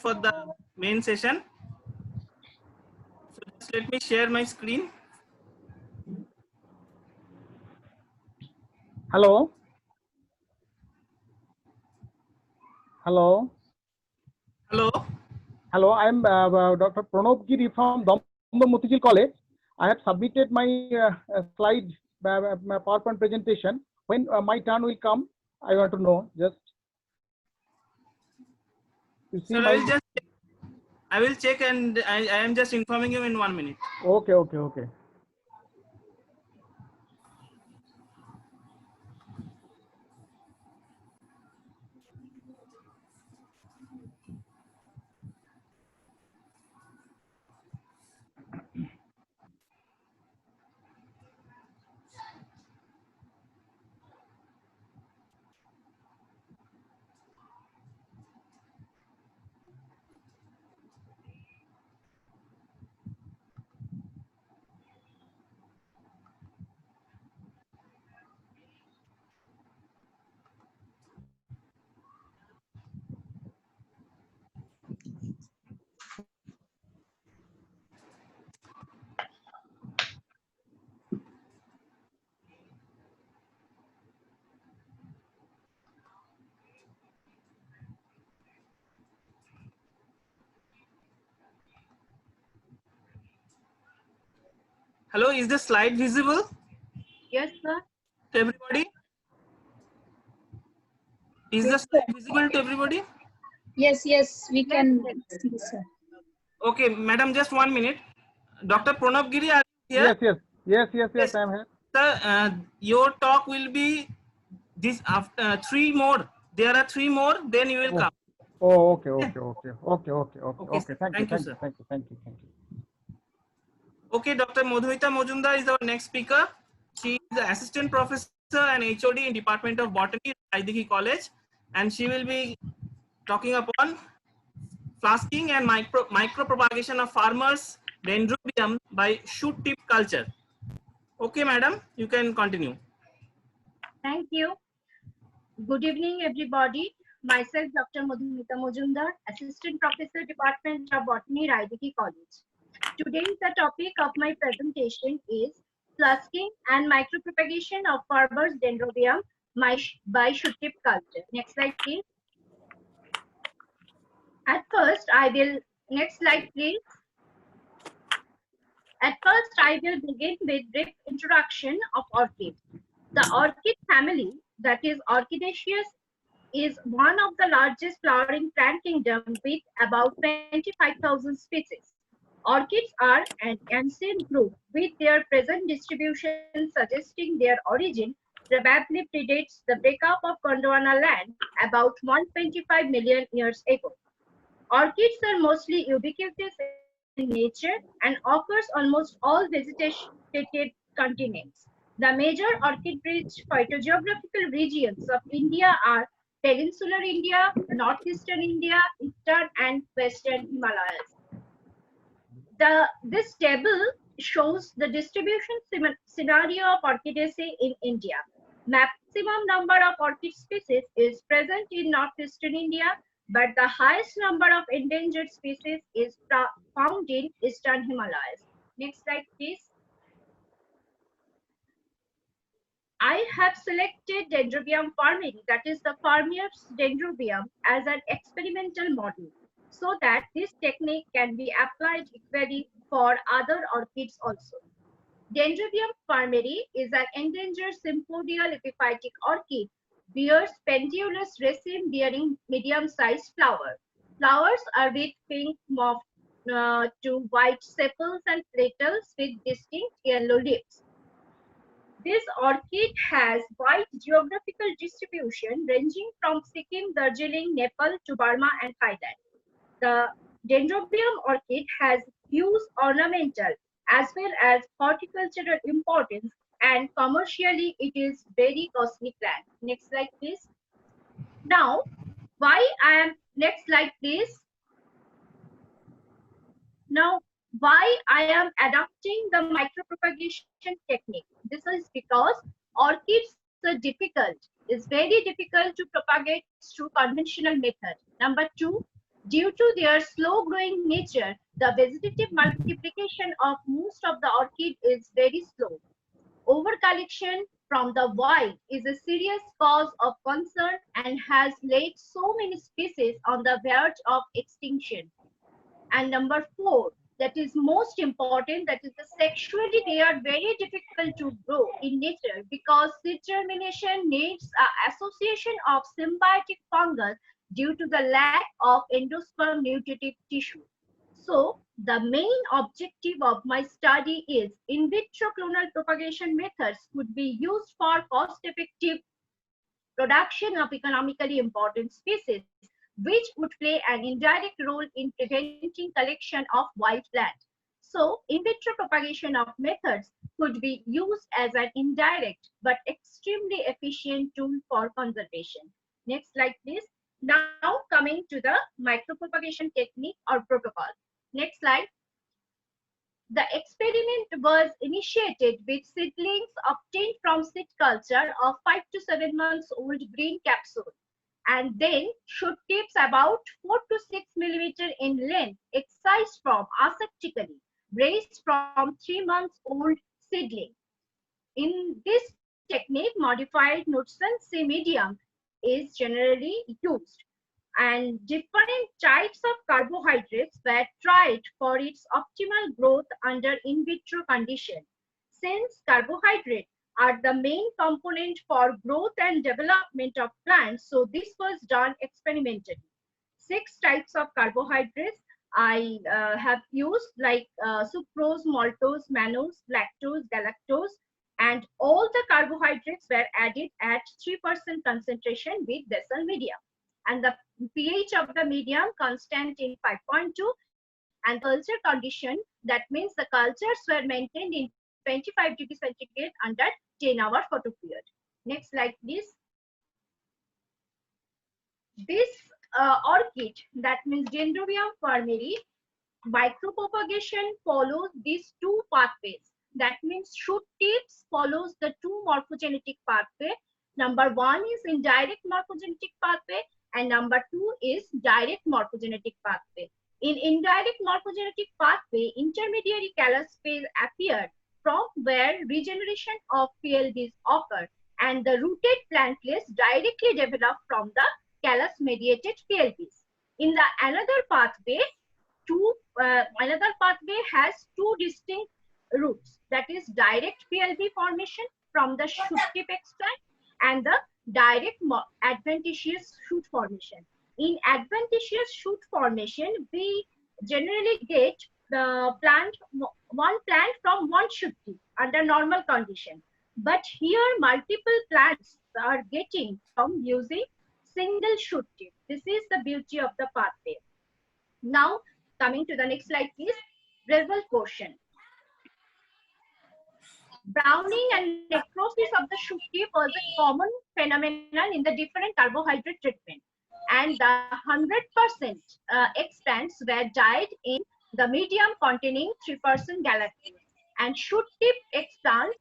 for the main session. So just let me share my screen. Hello. Hello. Hello. Hello. I am Dr. Pranab Giri from Damdam Motilal College. I have submitted my slide my PowerPoint presentation. When my turn will come, I want to know. Just you see Sir, my. I will check and I am just informing you in 1 minute. Okay. Hello, is the slide visible Yes, sir. to everybody? Is the slide visible to everybody? Yes, we can see, sir. Okay, madam, just 1 minute. Dr. Pranab Giri, are you here? Yes. I am here. Sir, your talk will be this after 3 more. There are 3 more, then you will come. Oh, okay. Thank you, Sir. Thank you. Okay, Dr. Madhumita Majumdar is our next speaker. She is the assistant professor and HOD in Department of Botany at Raidigi College, and she will be talking upon flasking and micropropagation of farmers dendrobium by shoot tip culture. Okay, madam, you can continue. Thank you. Good evening, everybody. Myself, Dr. Madhumita Majumdar, Assistant Professor, Department of Botany, Raidigi College. Today, the topic of my presentation is flasking and micropropagation of farmers dendrobium by shoot tip culture. Next slide, please. Next slide, please. At first, I will begin with brief introduction of orchid. The orchid family, that is Orchidaceae, is one of the largest flowering plant kingdom with about 25,000 species. Orchids are an ancient group with their present distribution suggesting their origin probably predates the breakup of Gondwana land about 125 million years ago. Orchids are mostly ubiquitous in nature and occurs almost all vegetated continents. The major orchid-rich phytogeographical regions of India are peninsular India, northeastern India, eastern and western Himalayas. This table shows the distribution scenario of Orchidaceae in India. Maximum number of orchid species is present in northeastern India, but the highest number of endangered species is found in eastern Himalayas. Next slide, please. I have selected Dendrobium farmeri, that is the Farmier's dendrobium, as an experimental model so that this technique can be applied equally for other orchids also. Dendrobium farmeri is an endangered sympodial epiphytic orchid, bears pendulous raceme bearing medium-sized flower. Flowers are with pink mauve to white sepals and petals with distinct yellow leaves. This orchid has wide geographical distribution ranging from Sikkim, Darjeeling, Nepal to Burma and Thailand. The Dendrobium orchid has huge ornamental as well as horticultural importance, and commercially it is very costly plant. Next slide, please. Now, next slide, please. Now, why I am adopting the micropropagation technique? This is because orchids are difficult. It's very difficult to propagate through conventional method. Number two, Due to their slow growing nature, the vegetative multiplication of most of the orchid is very slow. Overcollection from the wild is a serious cause of concern and has laid so many species on the verge of extinction. And number four, that is most important, that is the sexually they are very difficult to grow in nature because seed germination needs an association of symbiotic fungus due to the lack of endosperm nutritive tissue. So the main objective of my study is in vitro clonal propagation methods could be used for cost effective production of economically important species, which would play an indirect role in preventing collection of wild plant. So, in vitro propagation of methods could be used as an indirect but extremely efficient tool for conservation. Next slide, please. Now, coming to the micropropagation technique or protocol. Next slide. The experiment was initiated with seedlings obtained from seed culture of 5 to 7 months old green capsule, and then shoot tips about 4 to 6 millimeter in length, excised from aseptically, raised from 3 months old seedling. In this technique, modified Knudsen C medium is generally used, and different types of carbohydrates were tried for its optimal growth under in vitro conditions. Since carbohydrates are the main component for growth and development of plants, so this was done experimentally. 6 types of carbohydrates I have used, like sucrose, maltose, mannose, lactose, galactose, and all the carbohydrates were added at 3% concentration with Bessel medium. And the pH of the medium constant in 5.2, and the culture condition, that means the cultures were maintained in 25 degrees centigrade under 10-hour photo period. Next slide, please. This orchid, that means Dendrobium farmeri, micropropagation follows these two pathways. That means shoot tips follows the two morphogenetic pathway. Number one is indirect morphogenetic pathway, and number two is direct morphogenetic pathway. In indirect morphogenetic pathway, intermediary callus phase appeared from where regeneration of PLBs occurred, and the rooted plantlets directly developed from the callus mediated PLBs. In the another pathway has two distinct routes, that is direct PLB formation from the shoot tip extract and the direct adventitious shoot formation. In adventitious shoot formation, we generally get the one plant from one shoot tip under normal condition. But here multiple plants are getting from using single shoot tip. This is the beauty of the pathway. Now, coming to the next slide, please. Result portion. Browning and necrosis of the shoot tip was a common phenomenon in the different carbohydrate treatment. And the 100% expands were dyed in the medium containing 3% galactose. And shoot tip expands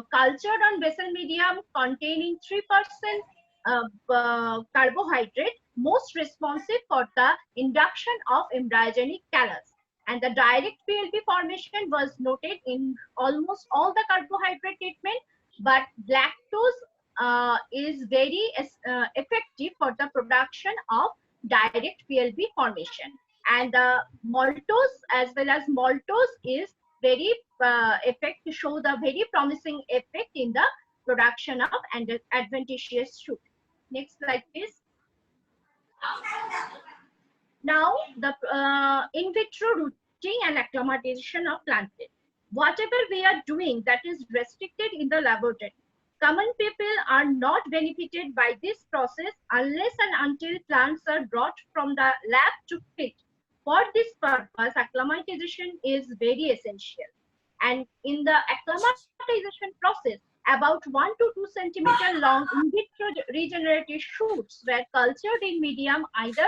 cultured on Bessel medium containing 3% carbohydrate, most responsive for the induction of embryogenic callus. And the direct PLB formation was noted in almost all the carbohydrate treatment, but lactose is very effective for the production of direct PLB formation. And the maltose as well as maltose is very show the very promising effect in the production of adventitious shoot. Next slide, please. Now, the in vitro rooting and acclimatization of plantlets. Whatever we are doing that is restricted in the laboratory. Common people are not benefited by this process unless and until plants are brought from the lab to fit. For this purpose, acclimatization is very essential. And in the acclimatization process, about 1 to 2 centimeter long in vitro regenerative shoots were cultured in medium either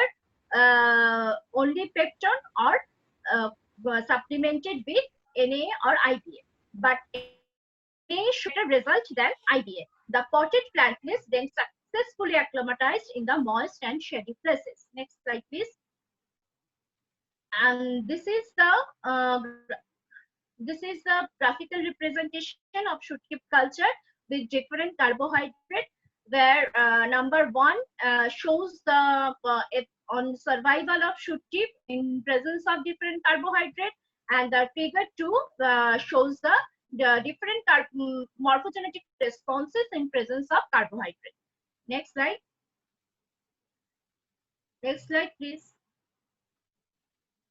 only peptone or supplemented with Na or IBA. But NA should have result than IBA. The potted plantlets then successfully acclimatized in the moist and shady places. Next slide, please. And this is the graphical representation of shoot keep culture with different carbohydrate, where number one shows the on survival of shoot keep in presence of different carbohydrate, and the figure two shows the different morphogenetic responses in presence of carbohydrate. Next slide. Next slide, please.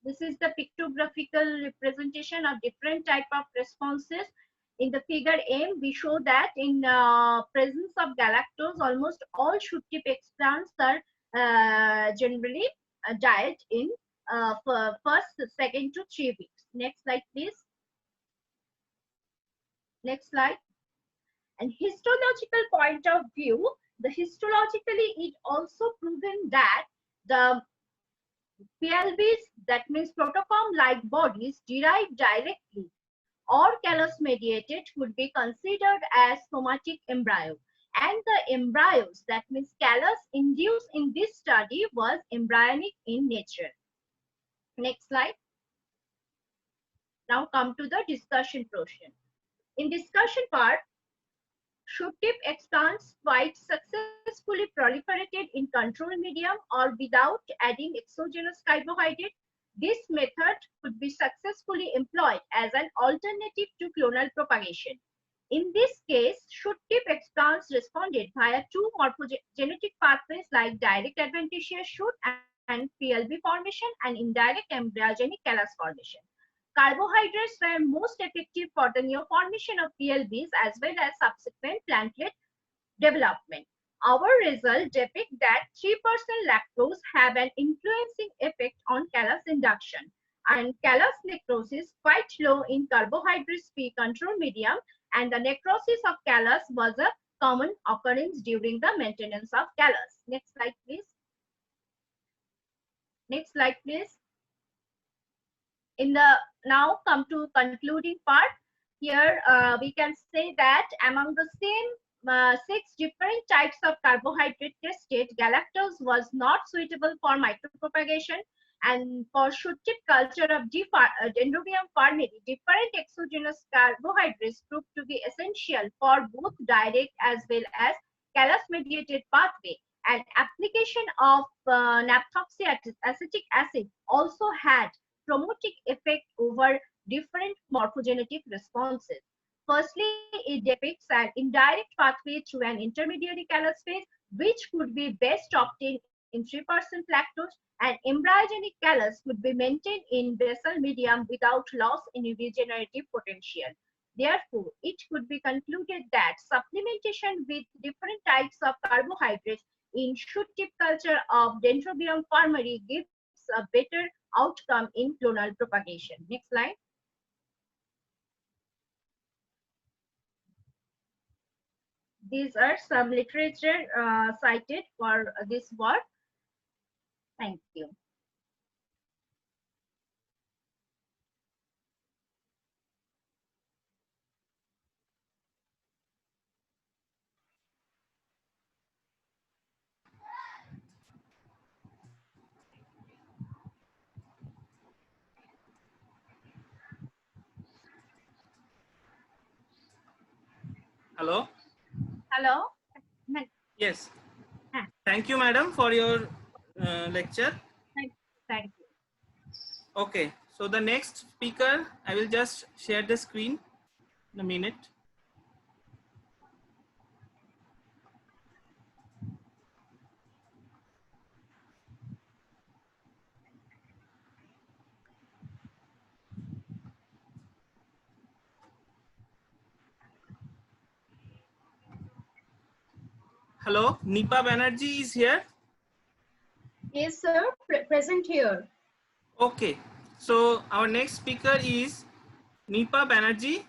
This is the pictographical representation of different type of responses. In the figure M, we show that in presence of galactose, almost all shoot keep explants are generally diet in first, second to 3 weeks. Next slide, please. Next slide. And histological point of view, histologically it also proven that the PLBs, that means protoform-like bodies derived directly or callus mediated, would be considered as somatic embryo. And the embryos, that means callus induced in this study, was embryonic in nature. Next slide. Now come to the discussion portion. In discussion part, shoot tip explants quite successfully proliferated in control medium or without adding exogenous carbohydrate. This method could be successfully employed as an alternative to clonal propagation. In this case, shoot tip explants responded via two morphogenetic pathways like direct adventitious shoot and PLB formation and indirect embryogenic callus formation. Carbohydrates were most effective for the neoformation of PLBs as well as subsequent plantlet development. Our results depict that 3% lactose have an influencing effect on callus induction, and callus necrosis quite low in carbohydrate-free control medium, and the necrosis of callus was a common occurrence during the maintenance of callus. Next slide, please. Next slide, please. In the now come to concluding part. Here we can say that among the same 6 different types of carbohydrate tested, galactose was not suitable for micropropagation, and for shoot tip culture of Dendrobium farneri, different exogenous carbohydrates proved to be essential for both direct as well as callus mediated pathway, and application of naphthoxyacetic acid also had promoting effect over different morphogenetic responses. Firstly, it depicts an indirect pathway through an intermediary callus phase, which could be best obtained in 3% lactose, and embryogenic callus could be maintained in basal medium without loss in regenerative potential. Therefore, it could be concluded that supplementation with different types of carbohydrates in shoot tip culture of Dendrobium farneri gives a better outcome in clonal propagation. Next slide. These are some literature cited for this work. Thank you. Hello. Hello. Yes. Thank you, madam, for your lecture. Thank you. Okay. So the next speaker, I will just share the screen in a minute. Hello, Nipa Banerjee is here. Yes, sir. Present here. Okay. So our next speaker is Nipa Banerjee.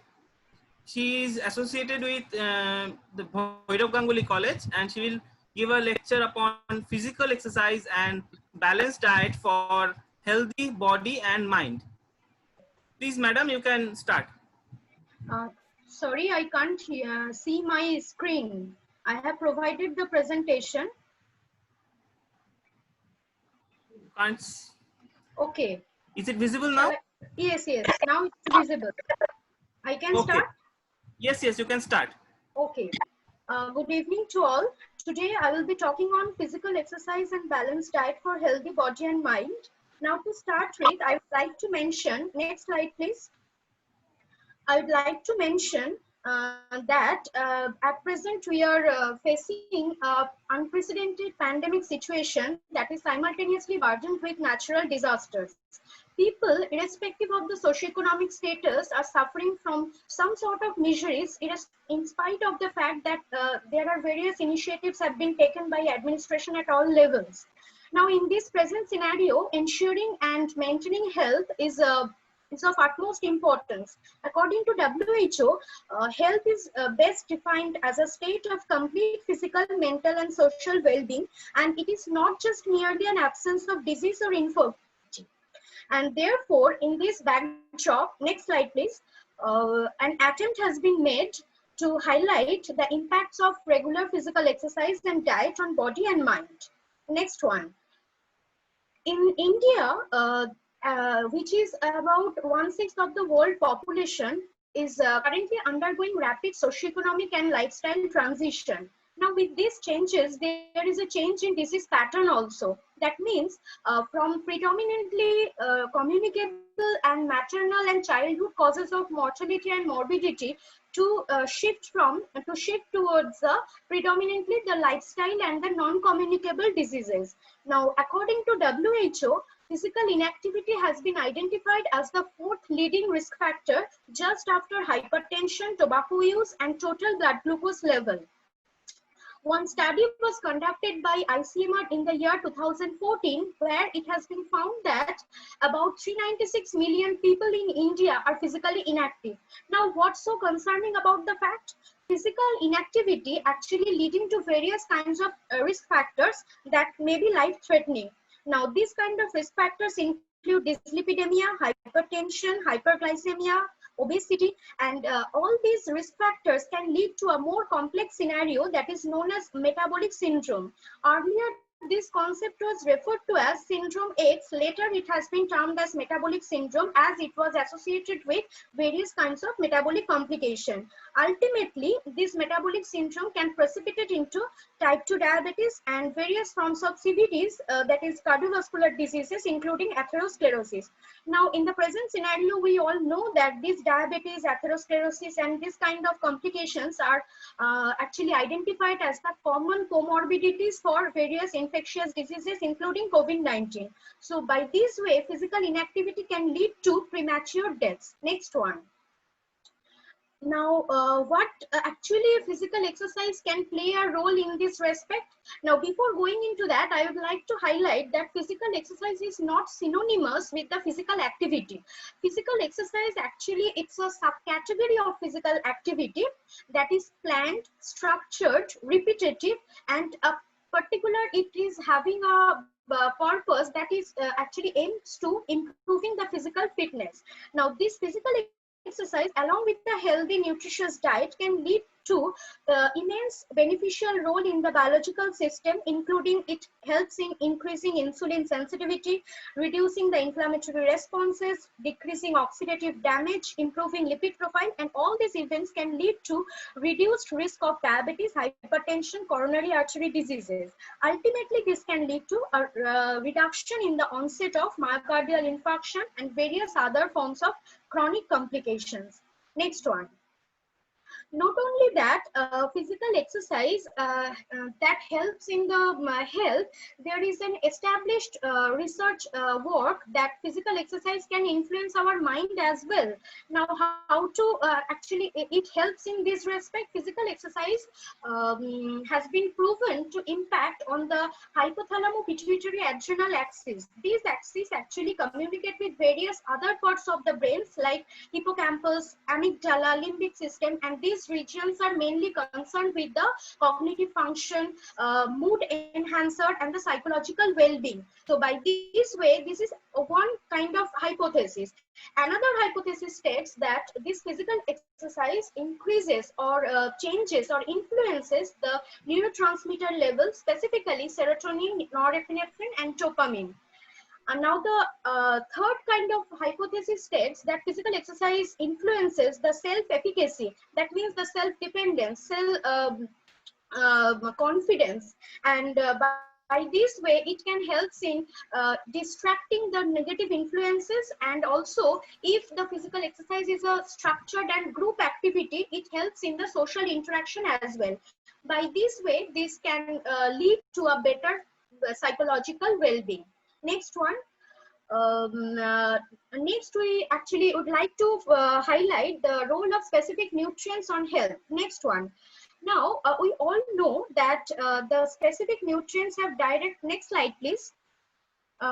She is associated with the Bhairav Ganguly College, and she will give a lecture upon physical exercise and balanced diet for healthy body and mind. Please, madam, you can start. Sorry, I can't see my screen. I have provided the presentation. Can't. Okay. Is it visible now? Yes, yes. Now it's visible. I can Okay. start? Yes, you can start. Okay. Good evening to all. Today I will be talking on physical exercise and balanced diet for healthy body and mind. Now to start with, I would like to mention, next slide please. I would like to mention that at present we are facing an unprecedented pandemic situation that is simultaneously burdened with natural disasters. People, irrespective of the socioeconomic status, are suffering from some sort of miseries in spite of the fact that there are various initiatives have been taken by administration at all levels. Now, in this present scenario, ensuring and maintaining health is of utmost importance. According to WHO, health is best defined as a state of complete physical, mental, and social well-being, and it is not just merely an absence of disease or infirmity. And therefore, in this backdrop, next slide please, an attempt has been made to highlight the impacts of regular physical exercise and diet on body and mind. Next one. In India, which is about 1/6 of the world population, is currently undergoing rapid socioeconomic and lifestyle transition. Now, with these changes, there is a change in disease pattern also. That means from predominantly communicable and maternal and childhood causes of mortality and morbidity to shift towards predominantly the lifestyle and the non-communicable diseases. Now, according to WHO, physical inactivity has been identified as the 4th leading risk factor just after hypertension, tobacco use, and total blood glucose level. One study was conducted by ICMR in the year 2014, where it has been found that about 396 million people in India are physically inactive. Now, what's so concerning about the fact? Physical inactivity actually leading to various kinds of risk factors that may be life-threatening. Now, these kind of risk factors include dyslipidemia, hypertension, hyperglycemia, obesity, and all these risk factors can lead to a more complex scenario that is known as metabolic syndrome. Earlier, this concept was referred to as syndrome X. Later, it has been termed as metabolic syndrome as it was associated with various kinds of metabolic complication. Ultimately, this metabolic syndrome can precipitate into type 2 diabetes and various forms of CVDs, that is cardiovascular diseases, including atherosclerosis. Now, in the present scenario, we all know that this diabetes, atherosclerosis, and this kind of complications are actually identified as the common comorbidities for various infectious diseases, including COVID-19. So, by this way, physical inactivity can lead to premature deaths. Next one. Now, what actually physical exercise can play a role in this respect? Now, before going into that, I would like to highlight that physical exercise is not synonymous with the physical activity. Physical exercise actually, it's a subcategory of physical activity that is planned, structured, repetitive, and it is having a purpose that is actually aims to improving the physical fitness. Now, this physical exercise along with a healthy nutritious diet can lead to immense beneficial role in the biological system, including it helps in increasing insulin sensitivity, reducing the inflammatory responses, decreasing oxidative damage, improving lipid profile, and all these events can lead to reduced risk of diabetes, hypertension, coronary artery diseases. Ultimately, this can lead to a reduction in the onset of myocardial infarction and various other forms of chronic complications. Next one. Not only that, physical exercise that helps in the health, there is an established research work that physical exercise can influence our mind as well. Now, how to actually, it helps in this respect. Physical exercise has been proven to impact on the hypothalamo-pituitary adrenal axis. These axes actually communicate with various other parts of the brains like hippocampus, amygdala, limbic system, and these regions are mainly concerned with the cognitive function, mood enhancer, and the psychological well-being. So by this way, this is one kind of hypothesis. Another hypothesis states that this physical exercise increases or changes or influences the neurotransmitter levels, specifically serotonin, norepinephrine, and dopamine. And now the third kind of hypothesis states that physical exercise influences the self-efficacy. That means the self-dependence, confidence, and by this way it can help in distracting the negative influences, and also if the physical exercise is a structured and group activity, it helps in the social interaction as well. By this way, this can lead to a better psychological well-being. Next one. Next, we actually would like to highlight the role of specific nutrients on health. Next one. Now, we all know that the specific nutrients have direct, next slide please. We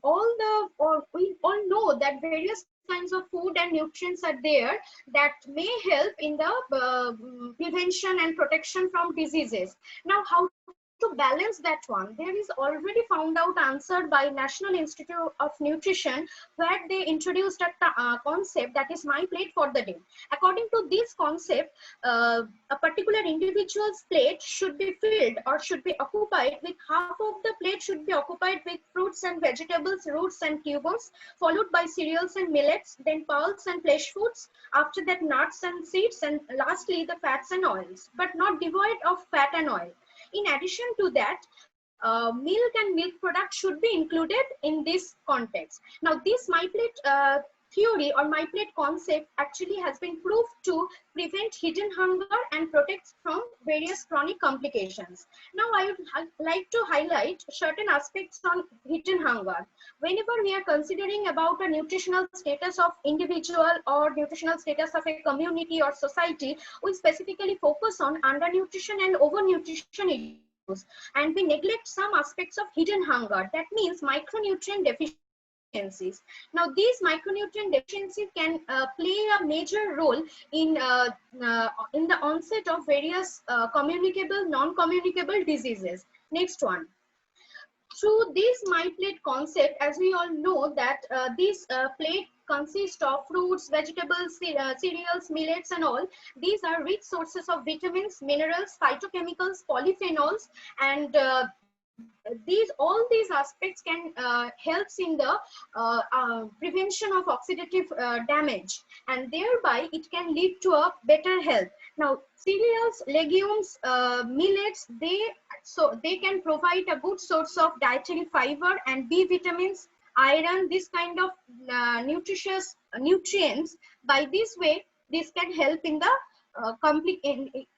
all know that various kinds of food and nutrients are there that may help in the prevention and protection from diseases. Now, how to balance that one? There is already found out answer by National Institute of Nutrition, where they introduced a concept that is my plate for the day. According to this concept, a particular individual's plate should be filled or should be occupied with half of the plate should be occupied with fruits and vegetables, roots and tubers, followed by cereals and millets, then pulse and flesh foods, after that nuts and seeds, and lastly the fats and oils, but not devoid of fat and oil. In addition to that, milk and milk products should be included in this context. Now, this my plate theory or my plate concept actually has been proved to prevent hidden hunger and protects from various chronic complications. Now, I would like to highlight certain aspects on hidden hunger. Whenever we are considering about a nutritional status of individual or nutritional status of a community or society, we specifically focus on undernutrition and overnutrition issues, and we neglect some aspects of hidden hunger. That means micronutrient deficiencies. Now, these micronutrient deficiencies can play a major role in the onset of various communicable, non-communicable diseases. Next one. Through this my plate concept, as we all know that this plate consists of fruits, vegetables, cereals, millets and all. These are rich sources of vitamins, minerals, phytochemicals, polyphenols, and all these aspects can help in the prevention of oxidative damage, and thereby it can lead to a better health. Now, cereals, legumes, millets, they can provide a good source of dietary fiber and B vitamins, iron, this kind of nutritious nutrients. By this way, this can help in the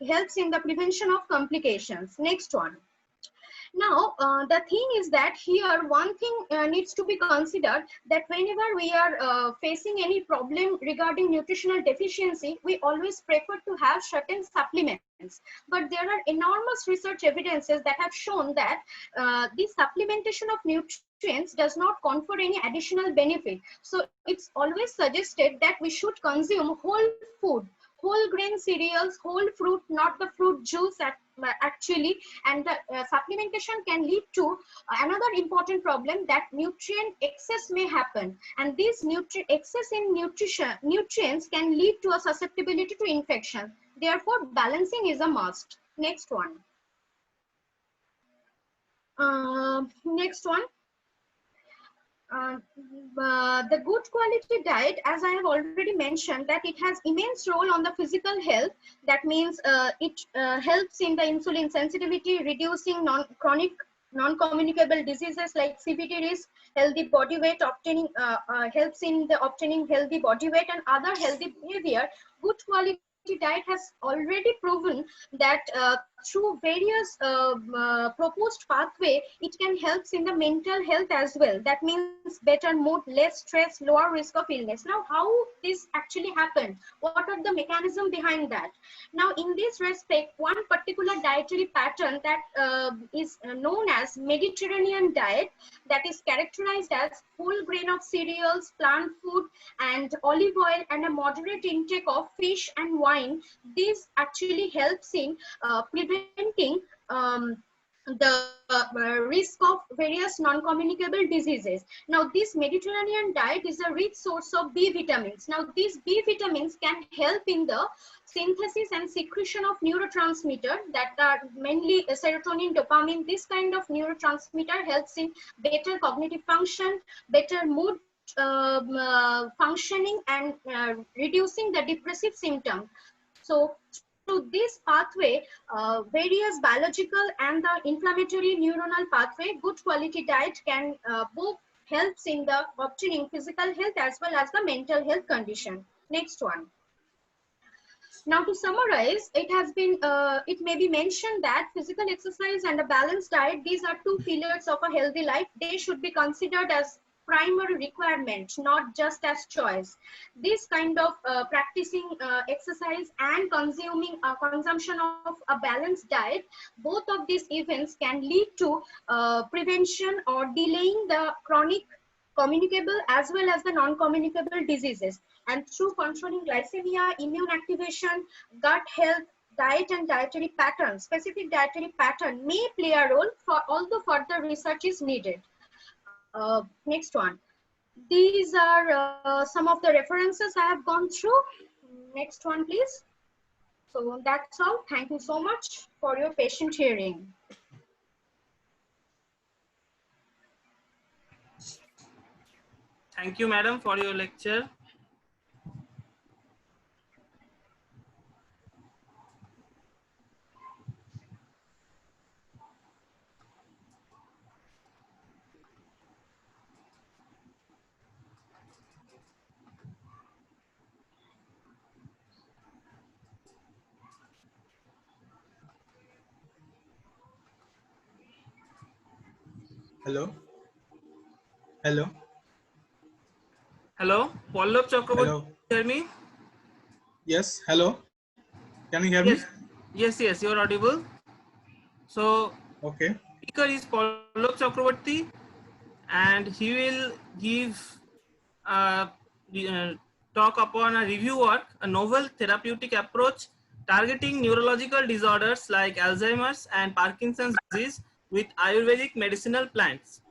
helps in the prevention of complications. Next one. Now, the thing is that here one thing needs to be considered, that whenever we are facing any problem regarding nutritional deficiency, we always prefer to have certain supplements. But there are enormous research evidences that have shown that this supplementation of nutrients does not confer any additional benefit. So it's always suggested that we should consume whole food, whole grain cereals, whole fruit, not the fruit juice actually. And the supplementation can lead to another important problem, that nutrient excess may happen, and this excess in nutrients can lead to a susceptibility to infection. Therefore, balancing is a must. Next one. Next one. The good quality diet, as I have already mentioned, that it has immense role on the physical health. That means it helps in the insulin sensitivity, reducing chronic non-communicable diseases like CVD risk, healthy body weight, obtaining helps in the obtaining healthy body weight and other healthy behavior. Good quality diet has already proven that through various proposed pathway, it can help in the mental health as well. That means better mood, less stress, lower risk of illness. Now, how this actually happened? What are the mechanism behind that? Now, in this respect, one particular dietary pattern that is known as Mediterranean diet, that is characterized as whole grain of cereals, plant food, and olive oil, and a moderate intake of fish and wine. This actually helps in preventing the risk of various non-communicable diseases. Now, this Mediterranean diet is a rich source of B vitamins. Now, these B vitamins can help in the synthesis and secretion of neurotransmitter that are mainly serotonin, dopamine. This kind of neurotransmitter helps in better cognitive function, better mood functioning, and reducing the depressive symptoms. So through this pathway, various biological and the inflammatory neuronal pathway, good quality diet can both helps in the obtaining physical health as well as the mental health condition. Next one. Now, to summarize, it may be mentioned that physical exercise and a balanced diet, these are two pillars of a healthy life. They should be considered as primary requirement, not just as choice. This kind of practicing exercise and consumption of a balanced diet, both of these events can lead to prevention or delaying the chronic communicable as well as the non-communicable diseases. And through controlling glycemia, immune activation, gut health, diet and dietary patterns, specific dietary pattern may play a role, for although further research is needed. Next one. These are some of the references I have gone through. Next one, please. So that's all. Thank you so much for your patient hearing. Thank you, madam, for your lecture. Hello. Hello. Hello, Pallab Chakraborty, Hello. hear me? Yes. Hello. Can you hear Yes, me? yes, you're audible. So, Okay. speaker is Pallab Chakraborty, and he will give talk upon a review work, a novel therapeutic approach targeting neurological disorders like Alzheimer's and Parkinson's disease with Ayurvedic medicinal plants.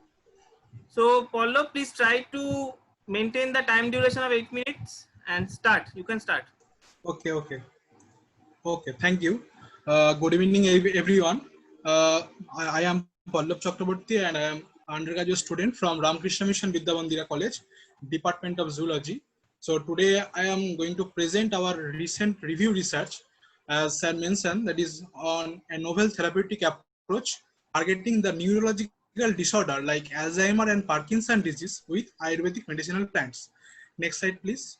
So, Pallab, please try to maintain the time duration of 8 minutes and start. You can start. Okay. Okay. Okay. Thank you. Good evening, everyone. I am Pallab Chakraborty, and I am undergraduate student from Ramakrishna Mission Vidya Mandira College, Department of Zoology. So today I am going to present our recent review research, as Sir mentioned, that is on a novel therapeutic approach targeting the neurological disorder like Alzheimer and Parkinson disease with Ayurvedic medicinal plants. Next slide, please.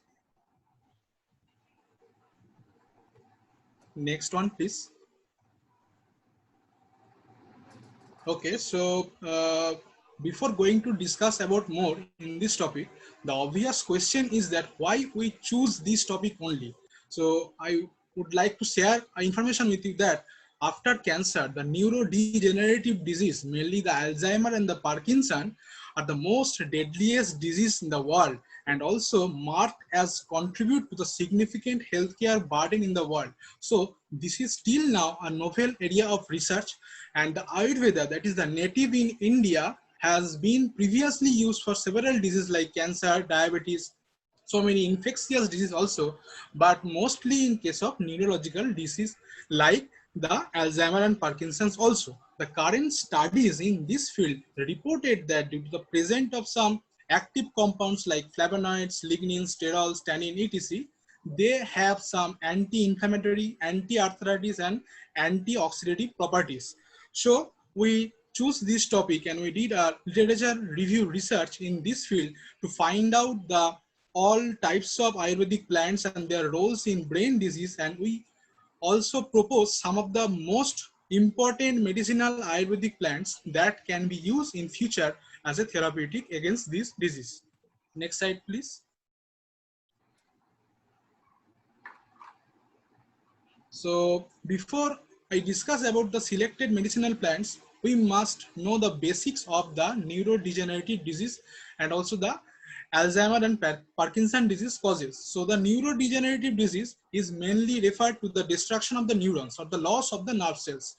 Next one, please. Okay, so before going to discuss about more in this topic, the obvious question is that why we choose this topic only. So I would like to share information with you that after cancer, the neurodegenerative disease, mainly the Alzheimer and the Parkinson, are the most deadliest disease in the world, and also marked as contribute to the significant healthcare burden in the world. So this is still now a novel area of research, and the Ayurveda, that is the native in India, has been previously used for several diseases like cancer, diabetes, so many infectious diseases also, but mostly in case of neurological disease like the Alzheimer and Parkinson's also. The current studies in this field reported that due to the presence of some active compounds like flavonoids, lignins, sterols, tannin, etc., they have some anti-inflammatory, anti-arthritis, and antioxidative properties. So we choose this topic and we did a literature review research in this field to find out the all types of Ayurvedic plants and their roles in brain disease, and we also propose some of the most important medicinal Ayurvedic plants that can be used in future as a therapeutic against this disease. Next slide, please. So before I discuss about the selected medicinal plants, we must know the basics of the neurodegenerative disease and also the Alzheimer and Parkinson disease causes. So the neurodegenerative disease is mainly referred to the destruction of the neurons or the loss of the nerve cells.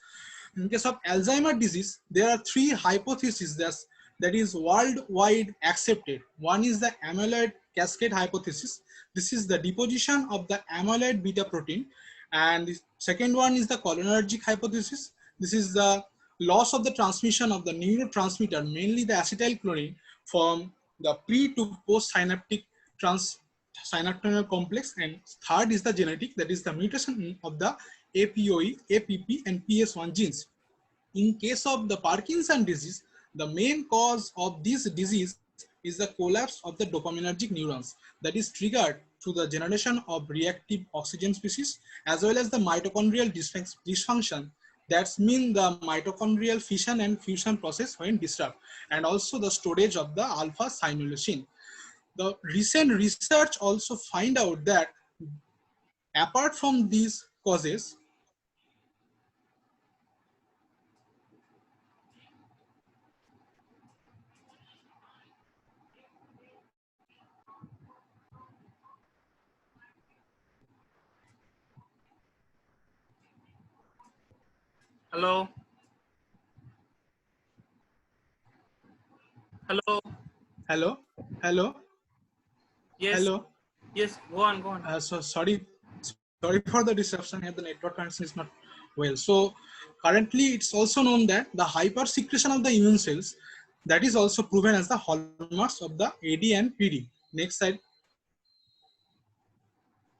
in case of Alzheimer's disease, there are three hypotheses that is worldwide accepted. One is the amyloid cascade hypothesis. This is the deposition of the amyloid beta protein. And the second one is the cholinergic hypothesis. This is the loss of the transmission of the neurotransmitter, mainly the acetylcholine, from the pre to post synaptic synaptonal complex. And third is the genetic, that is the mutation of the APOE, APP, and PS1 genes. In case of the Parkinson disease, the main cause of this disease is the collapse of the dopaminergic neurons that is triggered through the generation of reactive oxygen species, as well as the mitochondrial dysfunction. That's mean the mitochondrial fission and fusion process when disturbed, and also the storage of the alpha synuclein. The recent research also find out that apart from these causes, Hello. Hello. hello. Yes. Hello. Yes. Go on. Go on. So sorry for the disruption here. The network connection is not well. So currently, it's also known that the hypersecretion of the immune cells, that is also proven as the hallmarks of the AD and PD. Next slide.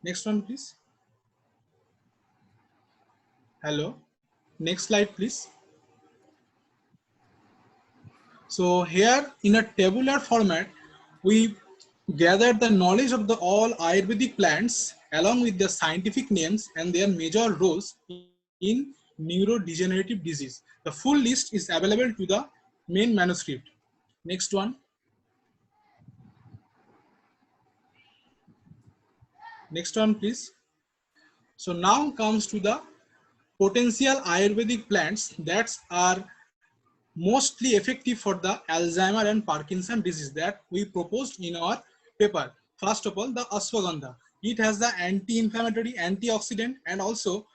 Next one, please. Hello. Next slide, please. So here in a tabular format, we gathered the knowledge of the all Ayurvedic plants along with their scientific names and their major roles in neurodegenerative disease. The full list is available to the main manuscript. Next one. Next one, please. So now comes to the potential Ayurvedic plants that are mostly effective for the Alzheimer and Parkinson disease that we proposed in our paper. First of all, the ashwagandha. It has the anti-inflammatory, antioxidant, and also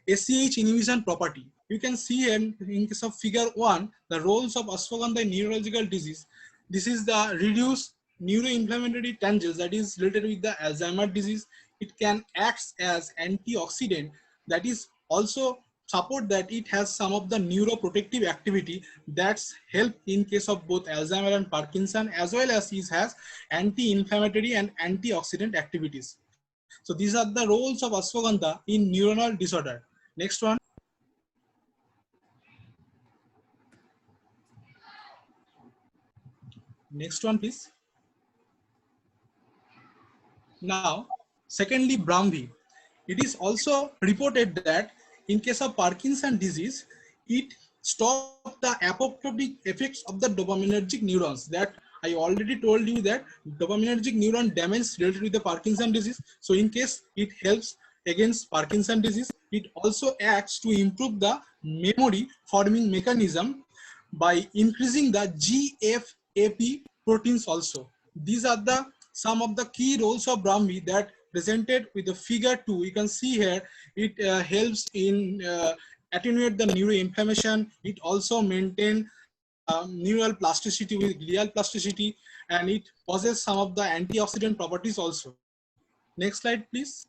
ACH inhibition property. You can see here in case of figure 1, the roles of ashwagandha in neurological disease. This is the reduced neuroinflammatory tangles that is related with the Alzheimer's disease. It can act as antioxidant, that is also support that it has some of the neuroprotective activity that's help in case of both Alzheimer and Parkinson, as well as it has anti-inflammatory and antioxidant activities. So these are the roles of ashwagandha in neuronal disorder. Next one. Next one, please. Now, secondly, Brahmi. It is also reported that in case of Parkinson disease, it stops the apoptotic effects of the dopaminergic neurons that I already told you that dopaminergic neuron damage related with the Parkinson disease. So in case it helps against Parkinson disease, it also acts to improve the memory forming mechanism by increasing the GFAP proteins also. These are the some of the key roles of Brahmi that presented with the figure 2. You can see here, it helps in attenuate the neuroinflammation. It also maintain neural plasticity with glial plasticity, and it possesses some of the antioxidant properties also. Next slide, please.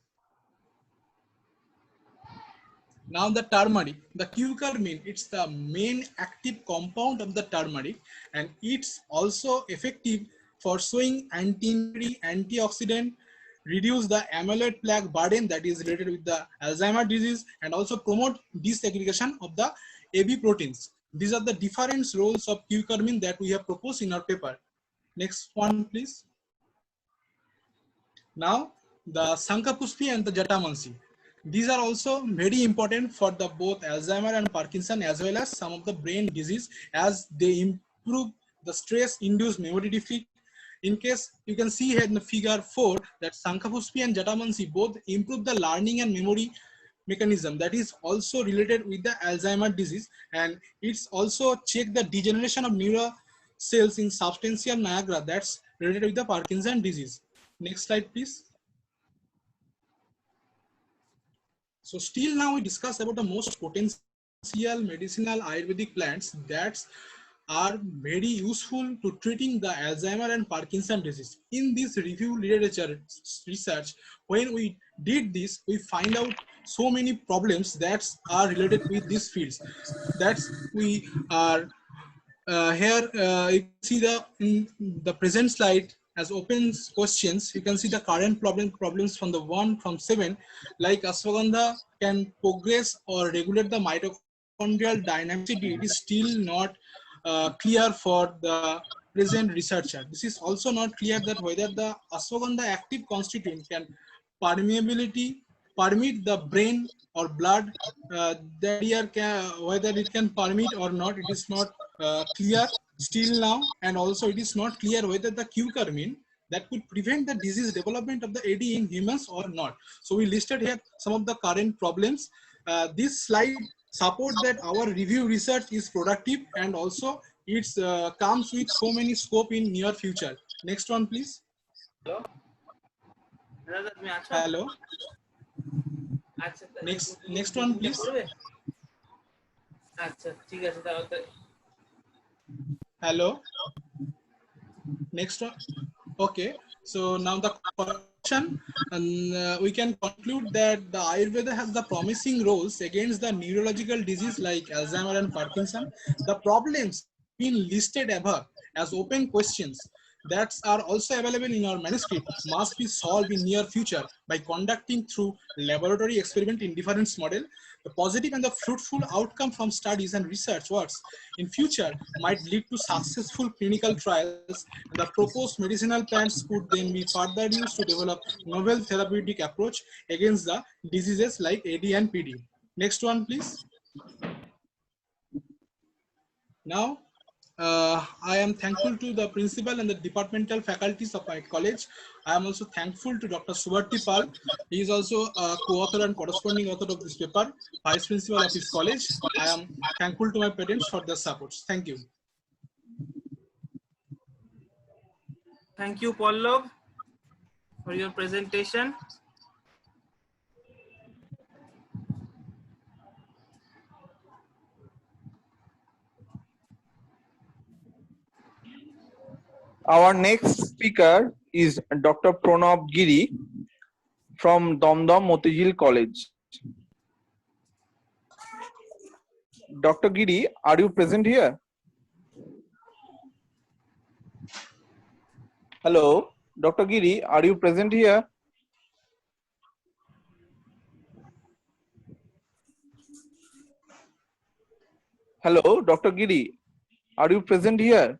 Now the turmeric, the curcumin, it's the main active compound of the turmeric, and it's also effective for showing anti-inflammatory, antioxidant, reduce the amyloid plaque burden that is related with the Alzheimer's disease, and also promote disaggregation of the AB proteins. These are the different roles of curcumin that we have proposed in our paper. Next one, please. Now, the Sankapushpi and the Jatamansi. These are also very important for the both Alzheimer and Parkinson, as well as some of the brain disease, as they improve the stress-induced memory defect. In case you can see here in the figure 4 that Sankapushpi and Jatamansi both improve the learning and memory mechanism that is also related with the Alzheimer's disease, and it's also check the degeneration of neural cells in substantial niagara that's related with the Parkinson disease. Next slide, please. So still now we discuss about the most potential medicinal Ayurvedic plants that are very useful to treating the Alzheimer and Parkinson disease. In this review literature research, when we did this, we find out so many problems that are related with these fields. That's we are here. You can see the present slide as open questions. You can see the current problems from the 1 from 7, like ashwagandha can progress or regulate the mitochondrial dynamicity. It is still not clear for the present researcher. This is also not clear that whether the ashwagandha active constituent can permit the brain or blood, that year whether it can permit or not, it is not clear still now. And also it is not clear whether the curcumin that could prevent the disease development of the AD in humans or not. So we listed here some of the current problems. This slide support that our review research is productive, and also it's comes with so many scope in near future. Next one, please. Hello. Next one, please. Hello. Next one. Okay. So now the conclusion, and we can conclude that the Ayurveda has the promising roles against the neurological disease like Alzheimer and Parkinson. The problems being listed above as open questions that are also available in our manuscript must be solved in near future by conducting through laboratory experiment in different model. The positive and the fruitful outcome from studies and research works in future might lead to successful clinical trials, and the proposed medicinal plants could then be further used to develop novel therapeutic approach against the diseases like AD and PD. Next one, please. Now, I am thankful to the principal and the departmental faculties of my college. I am also thankful to Dr. Subarti Pal. He is also a co-author and corresponding author of this paper, vice principal of his college. I am thankful to my parents for their support. Thank you. Thank you, Pallav, for your presentation. Our next speaker is Dr. Pranab Giri from Damdam Motijil College. Dr. Giri, are you present here? Hello, Dr. Giri, are you present here? Hello, Dr. Giri, are you present here?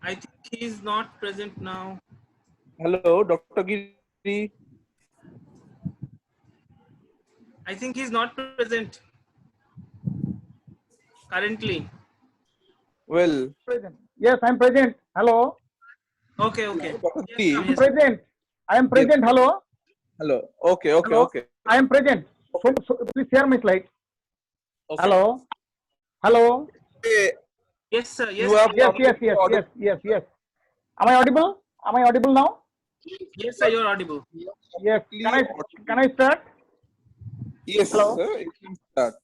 I think he is not present now. Hello, Dr. Giri. I think he's not present currently. Well, Present. Yes, I'm present. Hello. Okay, okay. Dr. Yes, Giri. sir, I'm yes. present. I am present. Yes. Hello. Hello. Okay, okay, Hello? okay. I am present. So please share my slide. Okay. Hello. Hello. Yes, sir. Yes, You have Yes, published yes, yes, audio- yes, yes, yes. Am I audible? Am I audible now? yes, sir. You're audible. Yes. Can I start? Yes, Hello? sir. You can start.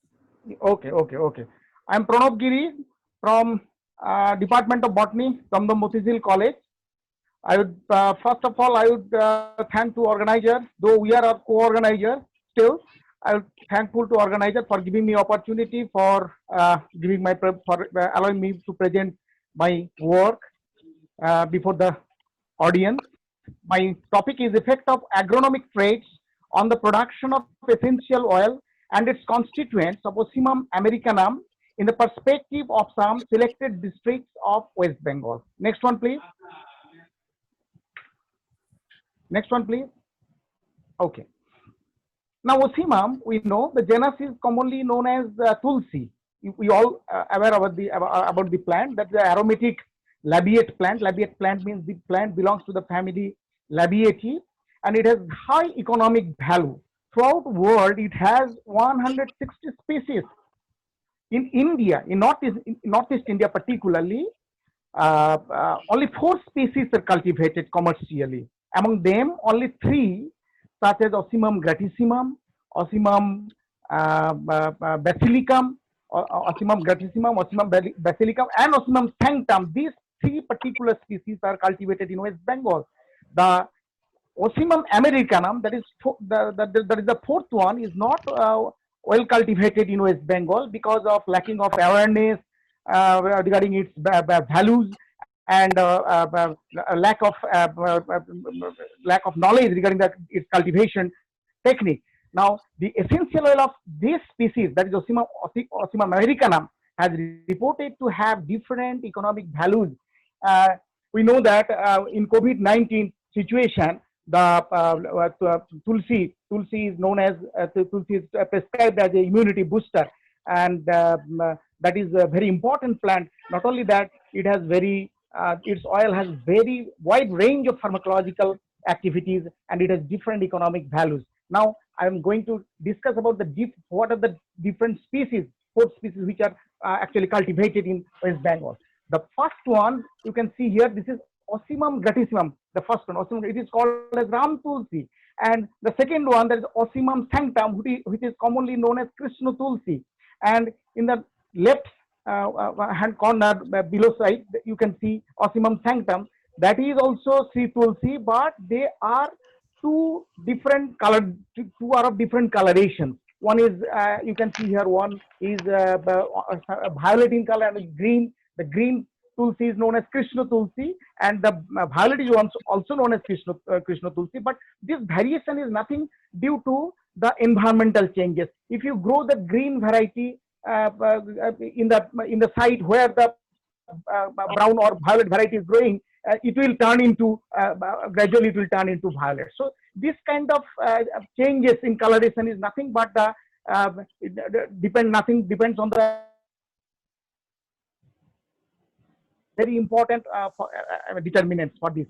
Okay, okay, okay. I'm Pranab Giri from Department of Botany, Damdam Motijil College. I would first of all I would thank to organizer, though we are a co-organizer. Still, I would thankful to organizer for giving me opportunity for allowing me to present my work before the audience. My topic is effect of agronomic traits on the production of essential oil and its constituents of Ocimum americanum in the perspective of some selected districts of West Bengal. Next one, please. Next one, please. Okay. Now, Ocimum, we know the genus is commonly known as Tulsi. We all aware about the plant. That's the aromatic labiate plant. Labiate plant means the plant belongs to the family Labiaceae, and it has high economic value. Throughout the world, it has 160 species. In India, in Northeast India particularly, only 4 species are cultivated commercially. Among them, only 3, such as Ocimum gratissimum, Ocimum basilicum, Ocimum gratissimum, Ocimum basilicum, and Ocimum sanctum. These 3 particular species are cultivated in West Bengal. The Ocimum americanum, that is the 4th one, is not well cultivated in West Bengal because of lacking of awareness regarding its values, and lack of knowledge regarding its cultivation technique. Now, the essential oil of this species, that is Ocimum americanum, has reported to have different economic values. We know that in COVID-19 situation, the tulsi is known as tulsi is prescribed as a immunity booster, and that is a very important plant. Not only that, it has its oil has very wide range of pharmacological activities, and it has different economic values. Now I am going to discuss about what are the different species, 4 species which are actually cultivated in West Bengal. The first one you can see here, this is Ocimum gratissimum, the first one. It is called as Ram Tulsi. And the second one, that is Ocimum sanctum, which is commonly known as Krishna Tulsi. And in the left hand corner below side, you can see Ocimum sanctum. That is also Sri Tulsi, but they are 2 different colored, 2 are of different colorations. One is, you can see here, one is violet in color and green. The green Tulsi is known as Krishna Tulsi, and the violet is also known as Krishna Tulsi. But this variation is nothing due to the environmental changes. If you grow the green variety in the site where the brown or violet variety is growing, it will turn into gradually it will turn into violet. So this kind of changes in coloration is nothing but depends on the very important determinants for this.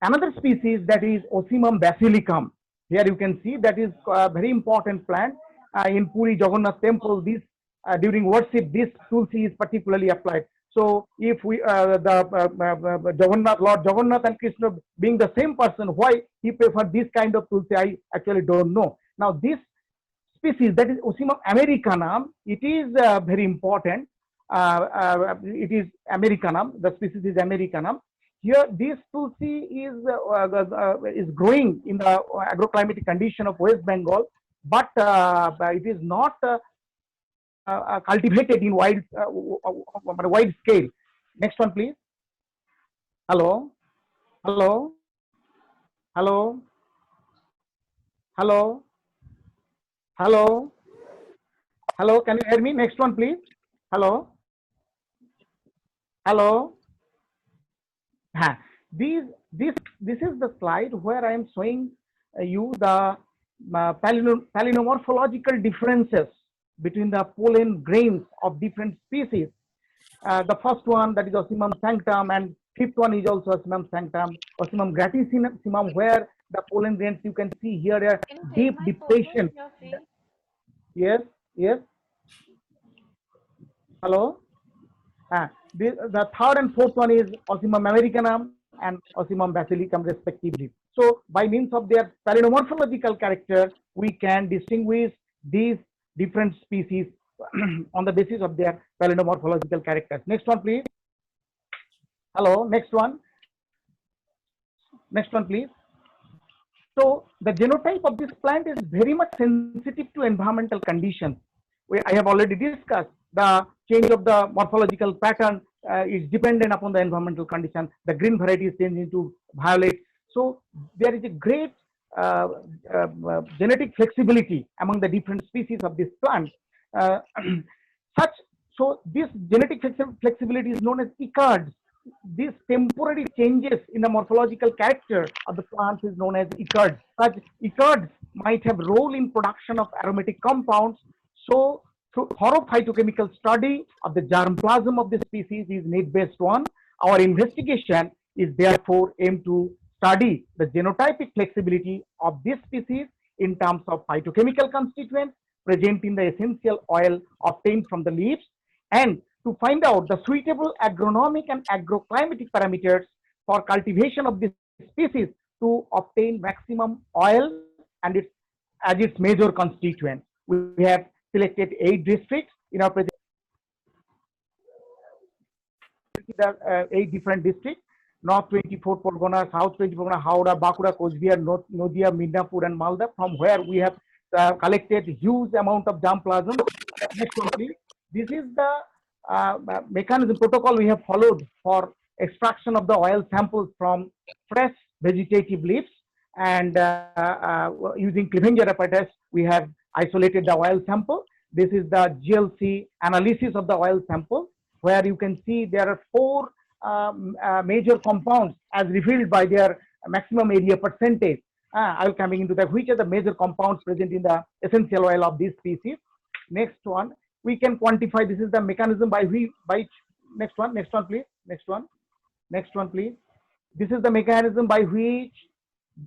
Another species, that is Ocimum basilicum. Here you can see that is a very important plant in Puri Jagannath temple. This during worship, this tulsi is particularly applied. So if we Lord Jagannath and Krishna being the same person, why he preferred this kind of tulsi, I actually don't know. Now this species, that is Ocimum americanum, it is very important. It is americanum. The species is americanum. Here, this tulsi is growing in the agroclimatic condition of West Bengal, but it is not cultivated in wide scale. Next one, please. Hello, hello, hello, hello, hello, hello. Can you hear me? Next one, please. Hello. Hello. This is the slide where I am showing you the palynomorphological differences between the pollen grains of different species. The first one, that is Ocimum sanctum, and 5th one is also Ocimum sanctum. Ocimum gratissimum, where the pollen grains you can see here a deep depression. Yes, yes. Hello. The 3rd and 4th one is Ocimum americanum and Ocimum basilicum respectively. So by means of their palynomorphological character, we can distinguish these different species on the basis of their palynomorphological characters. Next one, please. Hello, next one. Next one, please. So the genotype of this plant is very much sensitive to environmental conditions. I have already discussed the change of the morphological pattern is dependent upon the environmental condition. The green variety is changed into violet. So there is a great genetic flexibility among the different species of this plant. So this genetic flexibility is known as Ichards. These temporary changes in the morphological character of the plants is known as Ichards. Such Ichards might have role in production of aromatic compounds. So through thorough phytochemical study of the germplasm of the species is need-based one. Our investigation is therefore aimed to study the genotypic flexibility of this species in terms of phytochemical constituents present in the essential oil obtained from the leaves, and to find out the suitable agronomic and agroclimatic parameters for cultivation of this species to obtain maximum oil and its as its major constituent. We have selected 8 districts in our presentation, 8 different districts: North 24 Porgona, South 24 Porgona, Howrah, Bakura, Coachbihar, Nadia, Midnapur, and Malda, from where we have collected huge amount of germplasm. Next one, please. This is the mechanism protocol we have followed for extraction of the oil samples from fresh vegetative leaves, and using Clevenger apparatus, we have isolated the oil sample. This is the GLC analysis of the oil sample, where you can see there are 4 major compounds as revealed by their maximum area percentage. I will coming into that, which are the major compounds present in the essential oil of this species. Next one, we can quantify. This is the mechanism by next one please. Next one please. This is the mechanism by which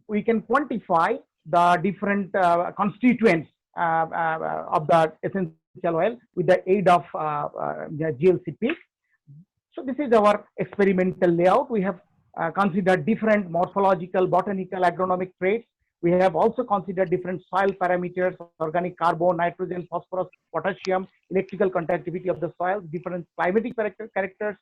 we can quantify the different constituents of the essential oil with the aid of the GLC peak. So this is our experimental layout. We have considered different morphological, botanical, agronomic traits. We have also considered different soil parameters: organic carbon, nitrogen, phosphorus, potassium, electrical conductivity of the soil, different climatic characters,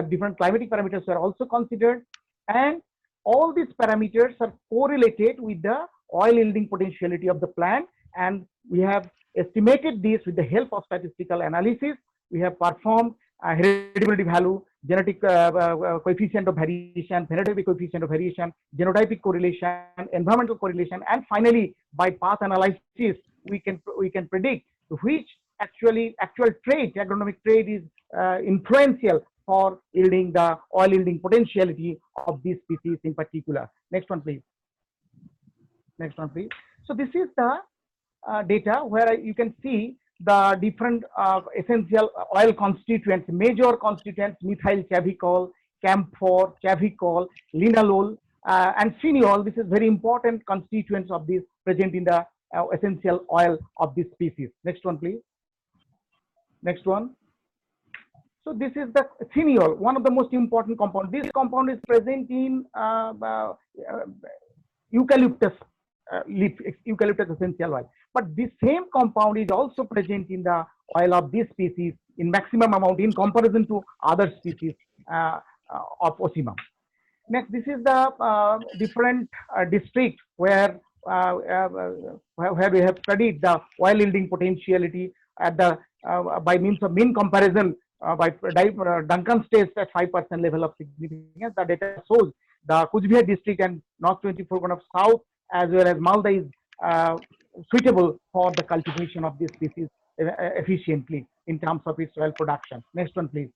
different climatic parameters were also considered, and all these parameters are correlated with the oil yielding potentiality of the plant, and we have estimated this with the help of statistical analysis. We have performed heritability value, genetic coefficient of variation, phenotypic coefficient of variation, genotypic correlation, environmental correlation, and finally by path analysis we can predict which actual trait, agronomic trait, is influential for yielding the oil yielding potentiality of this species in particular. Next one please. Next one please. So this is the data where you can see the different essential oil constituents, major constituents: methyl chavicol, camphor, chavicol, linalool, and phenol. This is very important constituents of this present in the essential oil of this species. Next one please. Next one. So this is the phenol, one of the most important compounds. This compound is present in eucalyptus leaf, eucalyptus essential oil. But this same compound is also present in the oil of this species in maximum amount in comparison to other species of Ocimum. Next, this is the different district where we have studied the oil yielding potentiality at the by means of mean comparison by Duncan's test at 5% level of significance. The data shows the Coachbihar district and North 24 of South as well as Malda is suitable for the cultivation of this species efficiently in terms of its oil production. Next one please.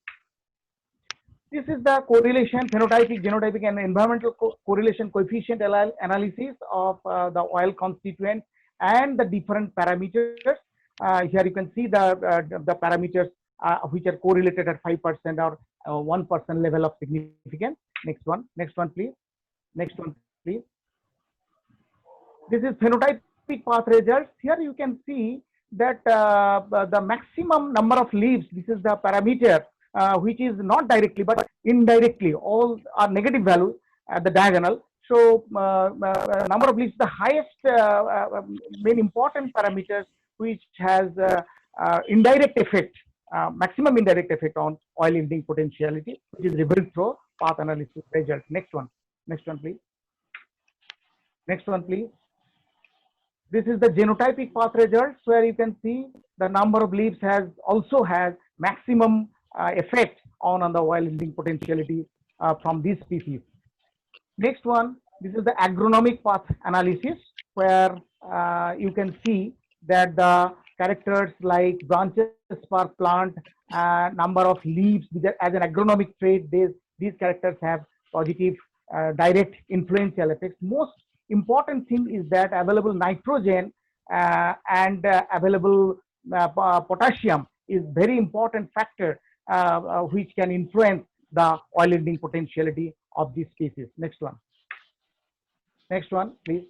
This is the correlation, phenotypic, genotypic, and environmental correlation coefficient analysis of the oil constituent and the different parameters. Here you can see the parameters which are correlated at 5% or 1% level of significance. Next one please. Next one please. This is phenotypic path results. Here you can see that the maximum number of leaves, this is the parameter which is not directly but indirectly, all are negative values at the diagonal. So number of leaves, the highest main important parameters which has indirect effect, maximum indirect effect on oil yielding potentiality, which is revealed through path analysis results. Next one please. Next one please. This is the genotypic path results where you can see the number of leaves also has maximum effect on the oil yielding potentiality from this species. Next one, this is the agronomic path analysis where you can see that the characters like branches per plant, number of leaves as an agronomic trait, these characters have positive direct influential effects. Most important thing is that available nitrogen and available potassium is very important factor which can influence the oil yielding potentiality of this species. Next one please.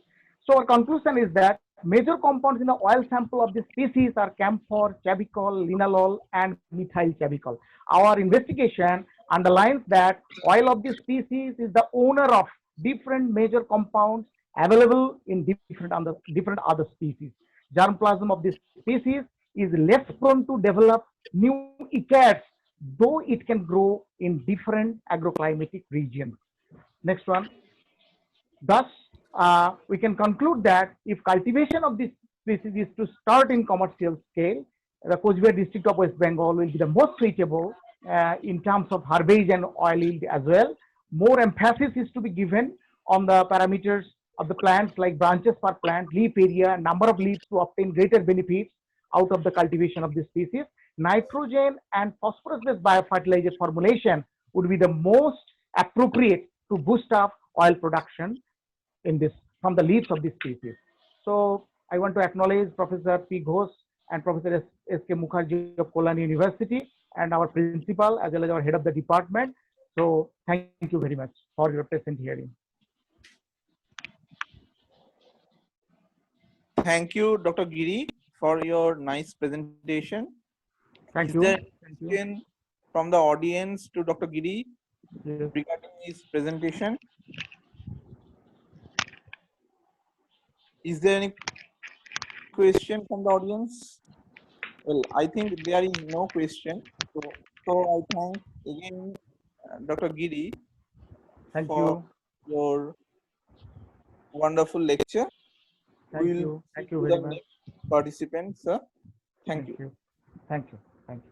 So our conclusion is that major compounds in the oil sample of this species are camphor, chabicol, linalool, and methyl chabicol. Our investigation underlines that oil of this species is the owner of different major compounds available in different other species. Germplasm of this species is less prone to develop new icates, though it can grow in different agroclimatic regions. Next one. Thus, we can conclude that if cultivation of this species is to start in commercial scale, the Coachbihar district of West Bengal will be the most suitable in terms of herbage and oil yield as well. More emphasis is to be given on the parameters of the plants like branches per plant, leaf area, number of leaves to obtain greater benefits out of the cultivation of this species. Nitrogen and phosphorus-based biofertilizer formulation would be the most appropriate to boost up oil production in this from the leaves of this species. So I want to acknowledge Professor P. Ghosh and Professor S.K. Mukherjee of Kolani University and our principal as well as our head of the department. So thank you very much for your present hearing. Thank you, Dr. Giri, for your nice presentation. Thank Is you. there Thank you. question from the audience to Dr. Giri Yes. regarding his presentation? Is there any question from the audience? Well, I think there is no question. So I thank again Dr. Giri Thank for you. your wonderful lecture. Thank We will you. Thank you to very the much. next participant, sir. Thank you. Thank you. Thank you.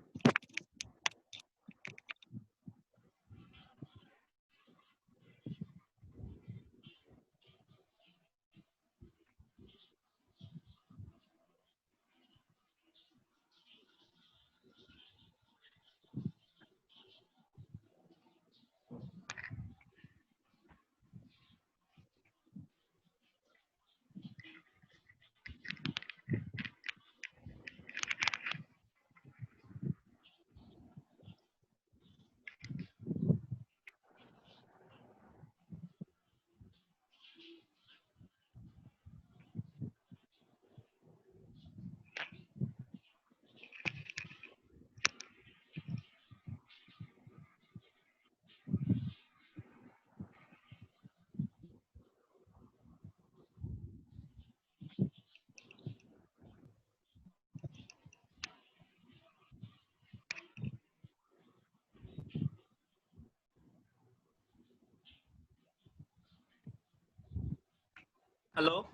Hello.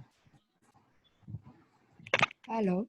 Hello.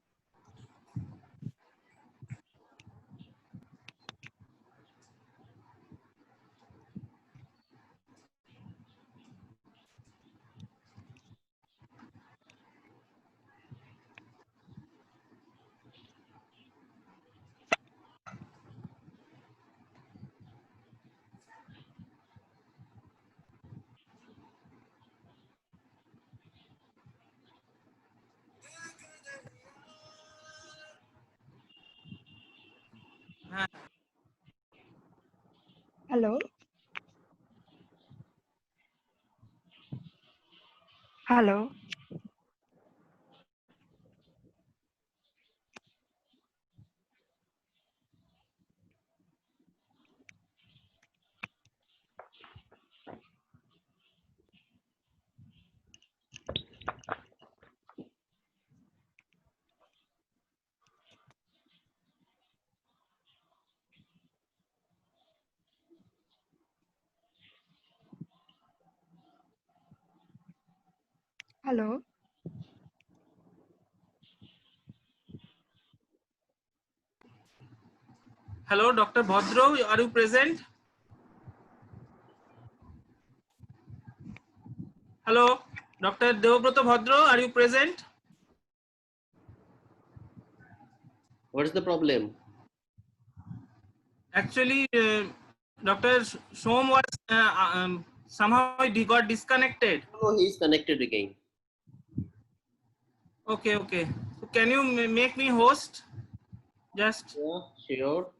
Hello. Hello. Hello. Hello, Dr. Bhadro, are you present? Hello, Dr. Devabrata Bhadro, are you present? What is the problem? Actually, Dr. Som was somehow he got disconnected. Oh, he is connected again. Okay, okay. So can you make me host? Just Yeah, sure.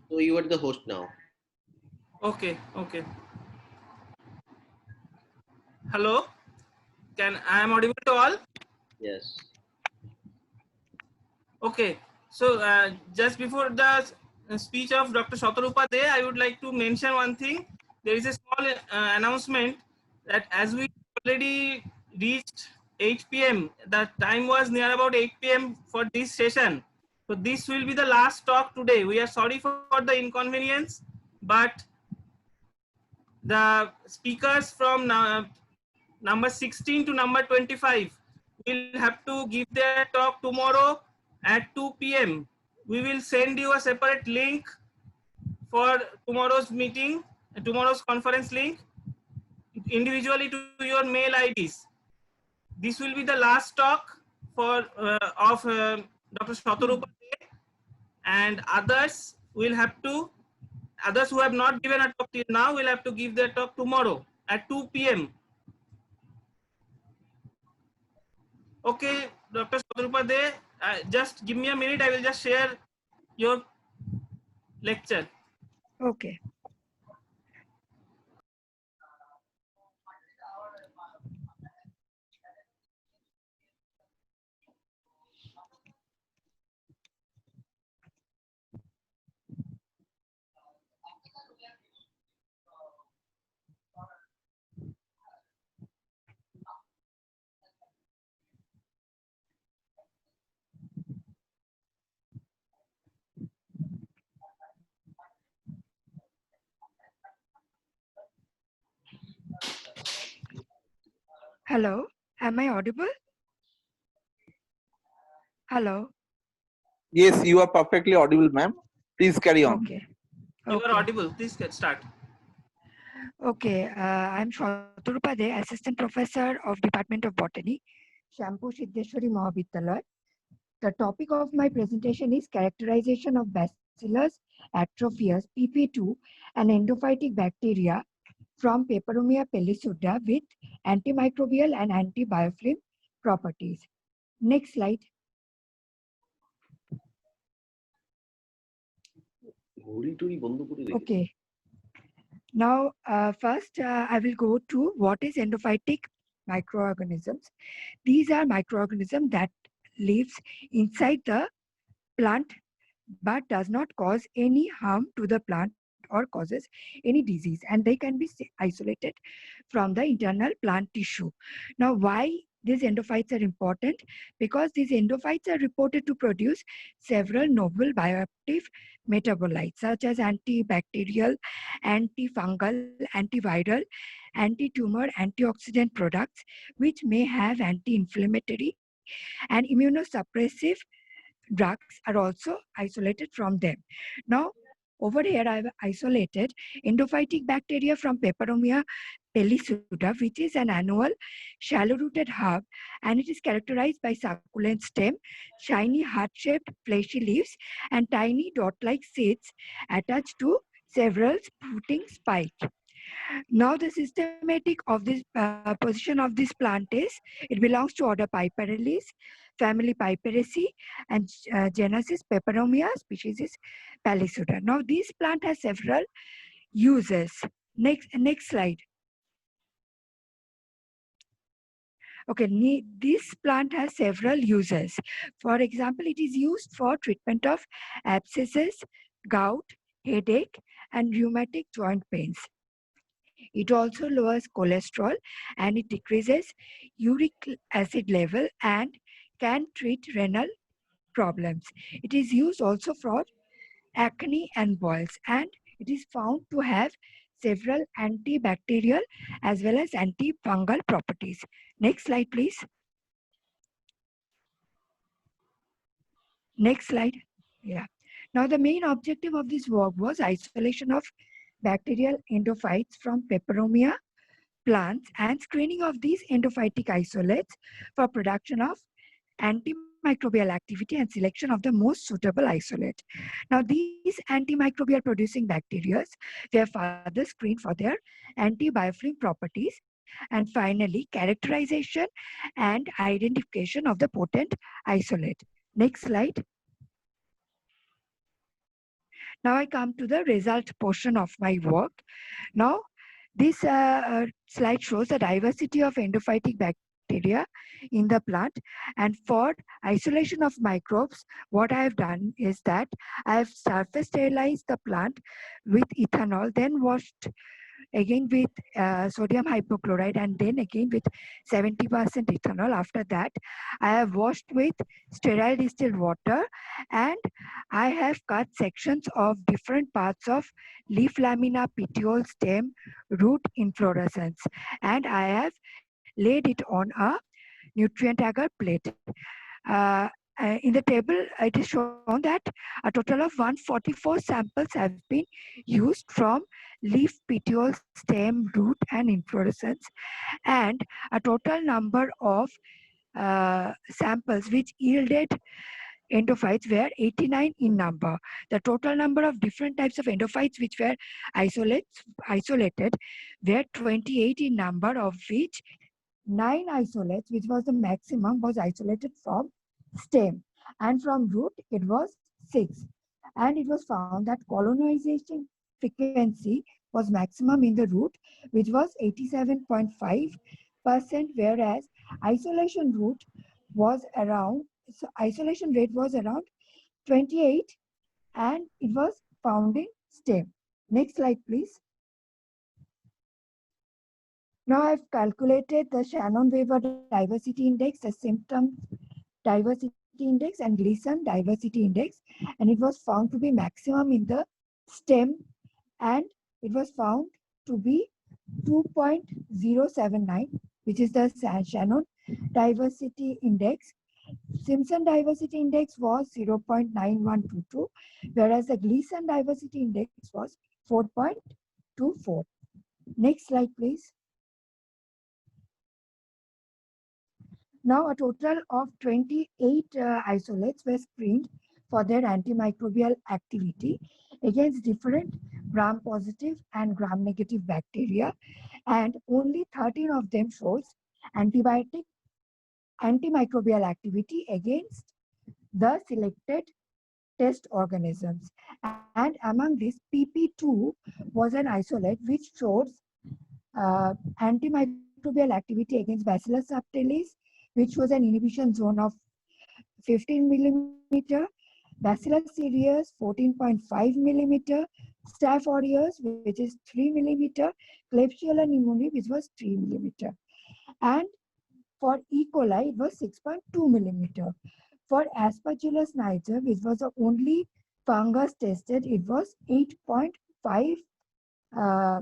So you are the host now. okay, okay. Hello. I am audible to all? Yes. Okay. So just before the speech of Dr. Shatarupa De, I would like to mention one thing. There is a small announcement that as we already reached 8 p.m., the time was near about 8 p.m. for this session. So this will be the last talk today. We are sorry for the inconvenience, but the speakers from number 16 to number 25 will have to give their talk tomorrow at 2 p.m. We will send you a separate link for tomorrow's meeting, tomorrow's conference link, individually to your mail IDs. This will be the last talk for of Dr. Shatarupa De, and others will have to, others who have not given a talk till now will have to give their talk tomorrow at 2 p.m. Okay, Dr. Shatarupa De, just give me a minute. I will just share your lecture. Okay. Hello, am I audible? Hello. Yes, you are perfectly audible, ma'am. Please carry on. Okay. You are Okay. audible. Please get start. Okay. I'm Shatarupa De, Assistant Professor of Department of Botany, Shampoo Siddheshwari Mahavidyalaya. The topic of my presentation is characterization of Bacillus atrophius PP2, an endophytic bacteria from Peperomia pellisuda with antimicrobial and antibiofilm properties. Next slide. Okay. Now, first, I will go to what is endophytic microorganisms. These are microorganisms that lives inside the plant but does not cause any harm to the plant or causes any disease, and they can be isolated from the internal plant tissue. Now, why these endophytes are important? Because these endophytes are reported to produce several novel bioactive metabolites such as antibacterial, antifungal, antiviral, anti-tumor, antioxidant products, which may have anti-inflammatory and immunosuppressive drugs are also isolated from them. Now, over here, I've isolated endophytic bacteria from Peperomia pellisuda, which is an annual shallow-rooted herb, and it is characterized by succulent stem, shiny heart-shaped fleshy leaves, and tiny dot-like seeds attached to several sprouting spikes. Now, the systematic of this position of this plant is, it belongs to order Piperellus, family Piperaceae, and genus is Peperomia, species is Pellisuda. Now, this plant has several uses. Next slide. Okay, this plant has several uses. For example, it is used for treatment of abscesses, gout, headache, and rheumatic joint pains. It also lowers cholesterol and it decreases uric acid level and can treat renal problems. It is used also for acne and boils, and it is found to have several antibacterial as well as antifungal properties. Next slide, please. Next slide. Yeah. Now, the main objective of this work was isolation of bacterial endophytes from Peperomia plants and screening of these endophytic isolates for production of antimicrobial activity and selection of the most suitable isolate. Now, these antimicrobial producing bacteria were further screened for their antibiofilm properties, and finally characterization and identification of the potent isolate. Next slide. Now I come to the result portion of my work. Now, this slide shows the diversity of endophytic bacteria in the plant. And for isolation of microbes, what I have done is that I have surface sterilized the plant with ethanol, then washed again with sodium hypochlorite, and then again with 70% ethanol. After that, I have washed with sterile distilled water, and I have cut sections of different parts of leaf lamina, petiole, stem, root, inflorescence, and I have laid it on a nutrient agar plate. Uh, in the table, it is shown that a total of 144 samples have been used from leaf, petiole, stem, root, and inflorescence, and a total number of samples which yielded endophytes were 89 in number. The total number of different types of endophytes which were isolated were 28 in number, of which 9 isolates, which was the maximum, was isolated from stem, and from root it was 6. And it was found that colonization frequency was maximum in the root, which was 87.5%, whereas isolation root was around, so isolation rate was around 28, and it was found in stem. Next slide, please. Now I've calculated the Shannon-Weaver diversity index, the symptom diversity index, and Gleason diversity index, and it was found to be maximum in the stem, and it was found to be 2.079, which is the Shannon diversity index. Simpson diversity index was 0.9122, whereas the Gleason diversity index was 4.24. Next slide, please. Now, a total of 28 isolates were screened for their antimicrobial activity against different gram-positive and gram-negative bacteria, and only 13 of them shows antimicrobial activity against the selected test organisms. And among these, PP2 was an isolate which shows antimicrobial activity against Bacillus subtilis, which was an inhibition zone of 15 millimeter, Bacillus cereus 14.5 millimeter, Staph aureus, which is 3 millimeter, Klebsiella pneumoniae, which was 3 millimeter. And for E. coli, it was 6.2 millimeter. For Aspergillus niger, which was the only fungus tested, it was 8.5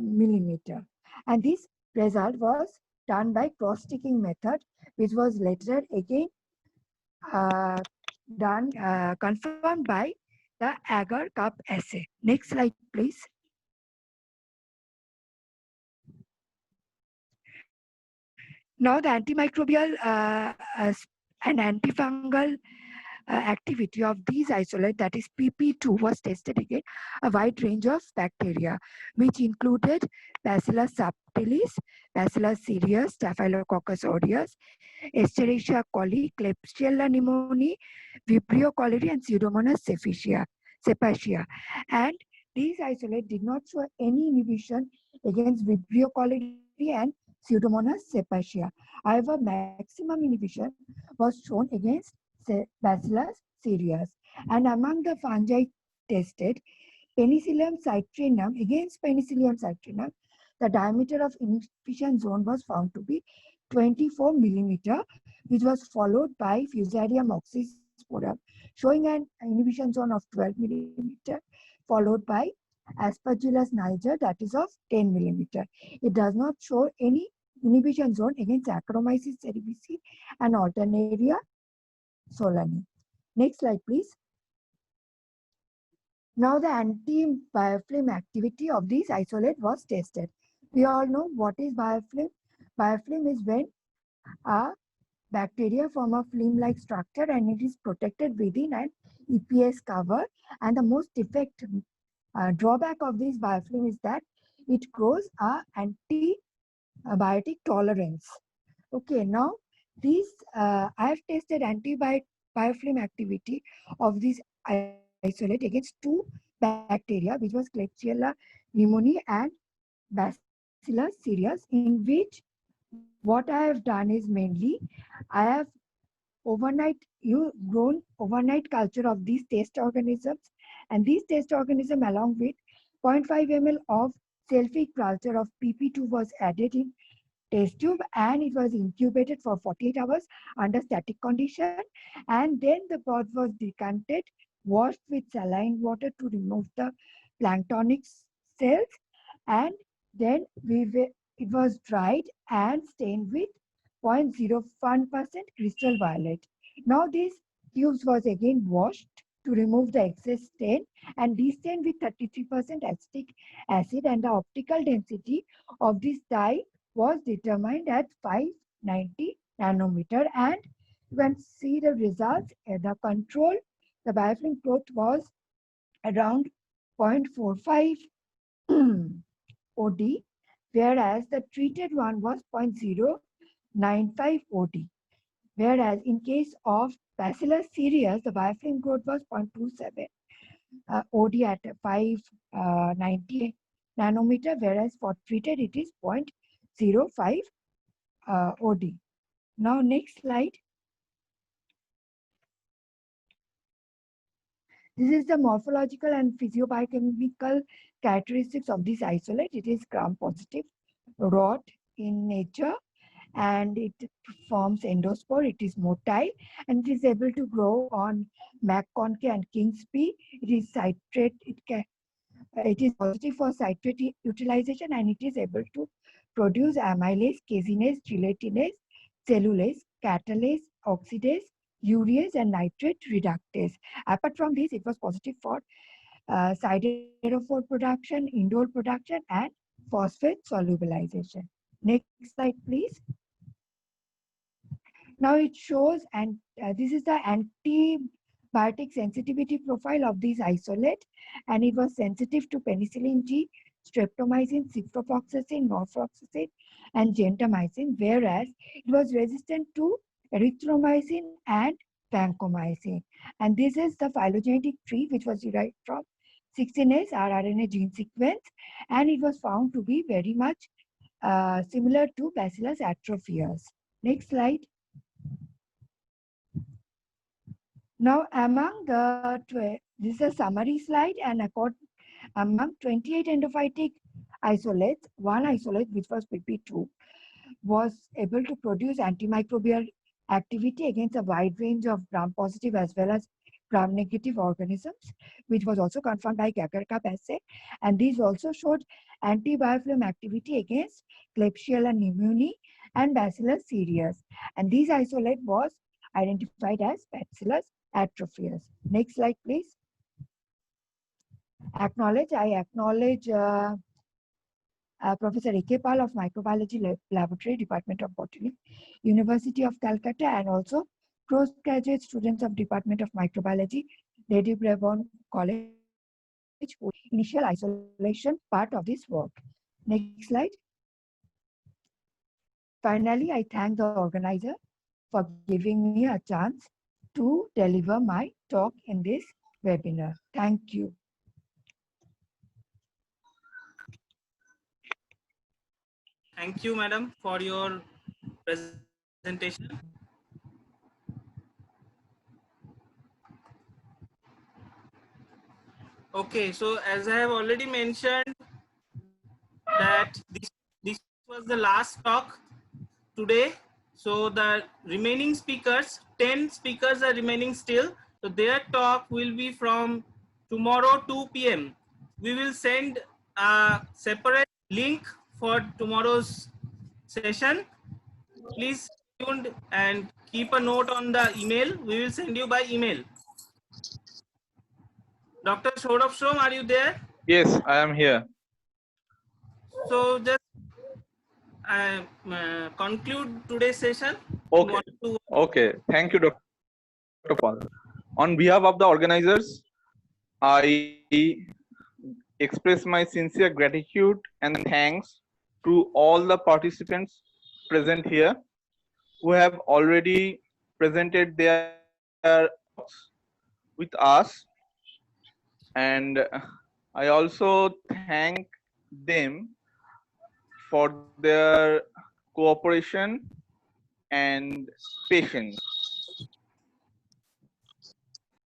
millimeter. And this result was done by cross-sticking method, which was later again confirmed by the agar cup assay. Next slide, please. Now the antimicrobial and antifungal activity of these isolates, that is PP2, was tested again a wide range of bacteria, which included Bacillus subtilis, Bacillus cereus, Staphylococcus aureus, Escherichia coli, Klebsiella pneumoniae, Vibrio cholerae, and Pseudomonas cepacia. And these isolates did not show any inhibition against Vibrio cholerae and Pseudomonas cepacia. However, maximum inhibition was shown against Bacillus cereus. And among the fungi tested, Penicillium citrinum, against Penicillium citrinum, the diameter of inhibition zone was found to be 24 millimeter, which was followed by Fusarium oxysporum, showing an inhibition zone of 12 millimeter, followed by Aspergillus niger, that is of 10 millimeter. It does not show any inhibition zone against Saccharomyces cerevisiae and Alternaria solani. Next slide, please. Now the anti-biofilm activity of these isolate was tested. We all know what is biofilm. Biofilm is when a bacteria form a film-like structure and it is protected within an EPS cover. And the most drawback of this biofilm is that it grows a antibiotic tolerance. Okay, now these I have tested anti-biofilm activity of these isolate against 2 bacteria, which was Klebsiella pneumoniae and Bacillus cereus, in which what I have done is mainly I have grown overnight culture of these test organisms, and these test organism along with 0.5 ml of selfic culture of PP2 was added in test tube, and it was incubated for 48 hours under static condition, and then the broth was decanted, washed with saline water to remove the planktonic cells, and then it was dried and stained with 0.01% crystal violet. Now these tubes was again washed to remove the excess stain and destained with 33% acetic acid, and the optical density of this dye was determined at 590 nanometer, and you can see the results. The control, the biofilm growth was around 0.45 OD, whereas the treated one was 0.095 OD. Whereas in case of Bacillus cereus, the biofilm growth was 0.27 OD at 590 nanometer, whereas for treated it is 0.05 OD. Now next slide. This is the morphological and physiobiochemical characteristics of this isolate. It is gram-positive, rod in nature, and it forms endospore. It is motile, and it is able to grow on McConkie and King's pea. It is citrate. It is positive for citrate utilization, and it is able to produce amylase, caseinase, gelatinase, cellulase, catalase, oxidase, urease, and nitrate reductase. Apart from this, it was positive for siderophore production, indole production, and phosphate solubilization. Next slide, please. Now it shows, and this is the antibiotic sensitivity profile of this isolate, and it was sensitive to penicillin G, streptomycin, ciprofloxacin, norfloxacin, and gentamicin, whereas it was resistant to erythromycin and vancomycin. And this is the phylogenetic tree which was derived from 16S rRNA gene sequence, and it was found to be very much similar to Bacillus atrophius. Next slide. Now, among this is a summary slide, and among 28 endophytic isolates, one isolate, which was PP2, was able to produce antimicrobial activity against a wide range of gram-positive as well as gram-negative organisms, which was also confirmed by Gager-Cup assay. And these also showed anti-biofilm activity against Klebsiella pneumoniae and Bacillus cereus. And this isolate was identified as Bacillus atrophius. Next slide, please. I acknowledge Professor A.K. Pal of Microbiology Laboratory, Department of Botany, University of Calcutta, and also postgraduate students of Department of Microbiology, Lady Brabourne College, who initial isolation part of this work. Next slide. Finally, I thank the organizer for giving me a chance to deliver my talk in this webinar. Thank you. Thank you, madam, for your presentation. Okay, so as I have already mentioned that this was the last talk today. So the remaining speakers, 10 speakers are remaining still. So their talk will be from tomorrow 2 p.m. We will send a separate link for tomorrow's session. Please stay tuned and keep a note on the email. We will send you by email. Dr. Saurabh Shrom, are you there? Yes, I am here. So just conclude today's session. Okay. Okay. Thank you, Dr. Pal. On behalf of the organizers, I express my sincere gratitude and thanks to all the participants present here who have already presented their talks with us, and I also thank them for their cooperation, and patience.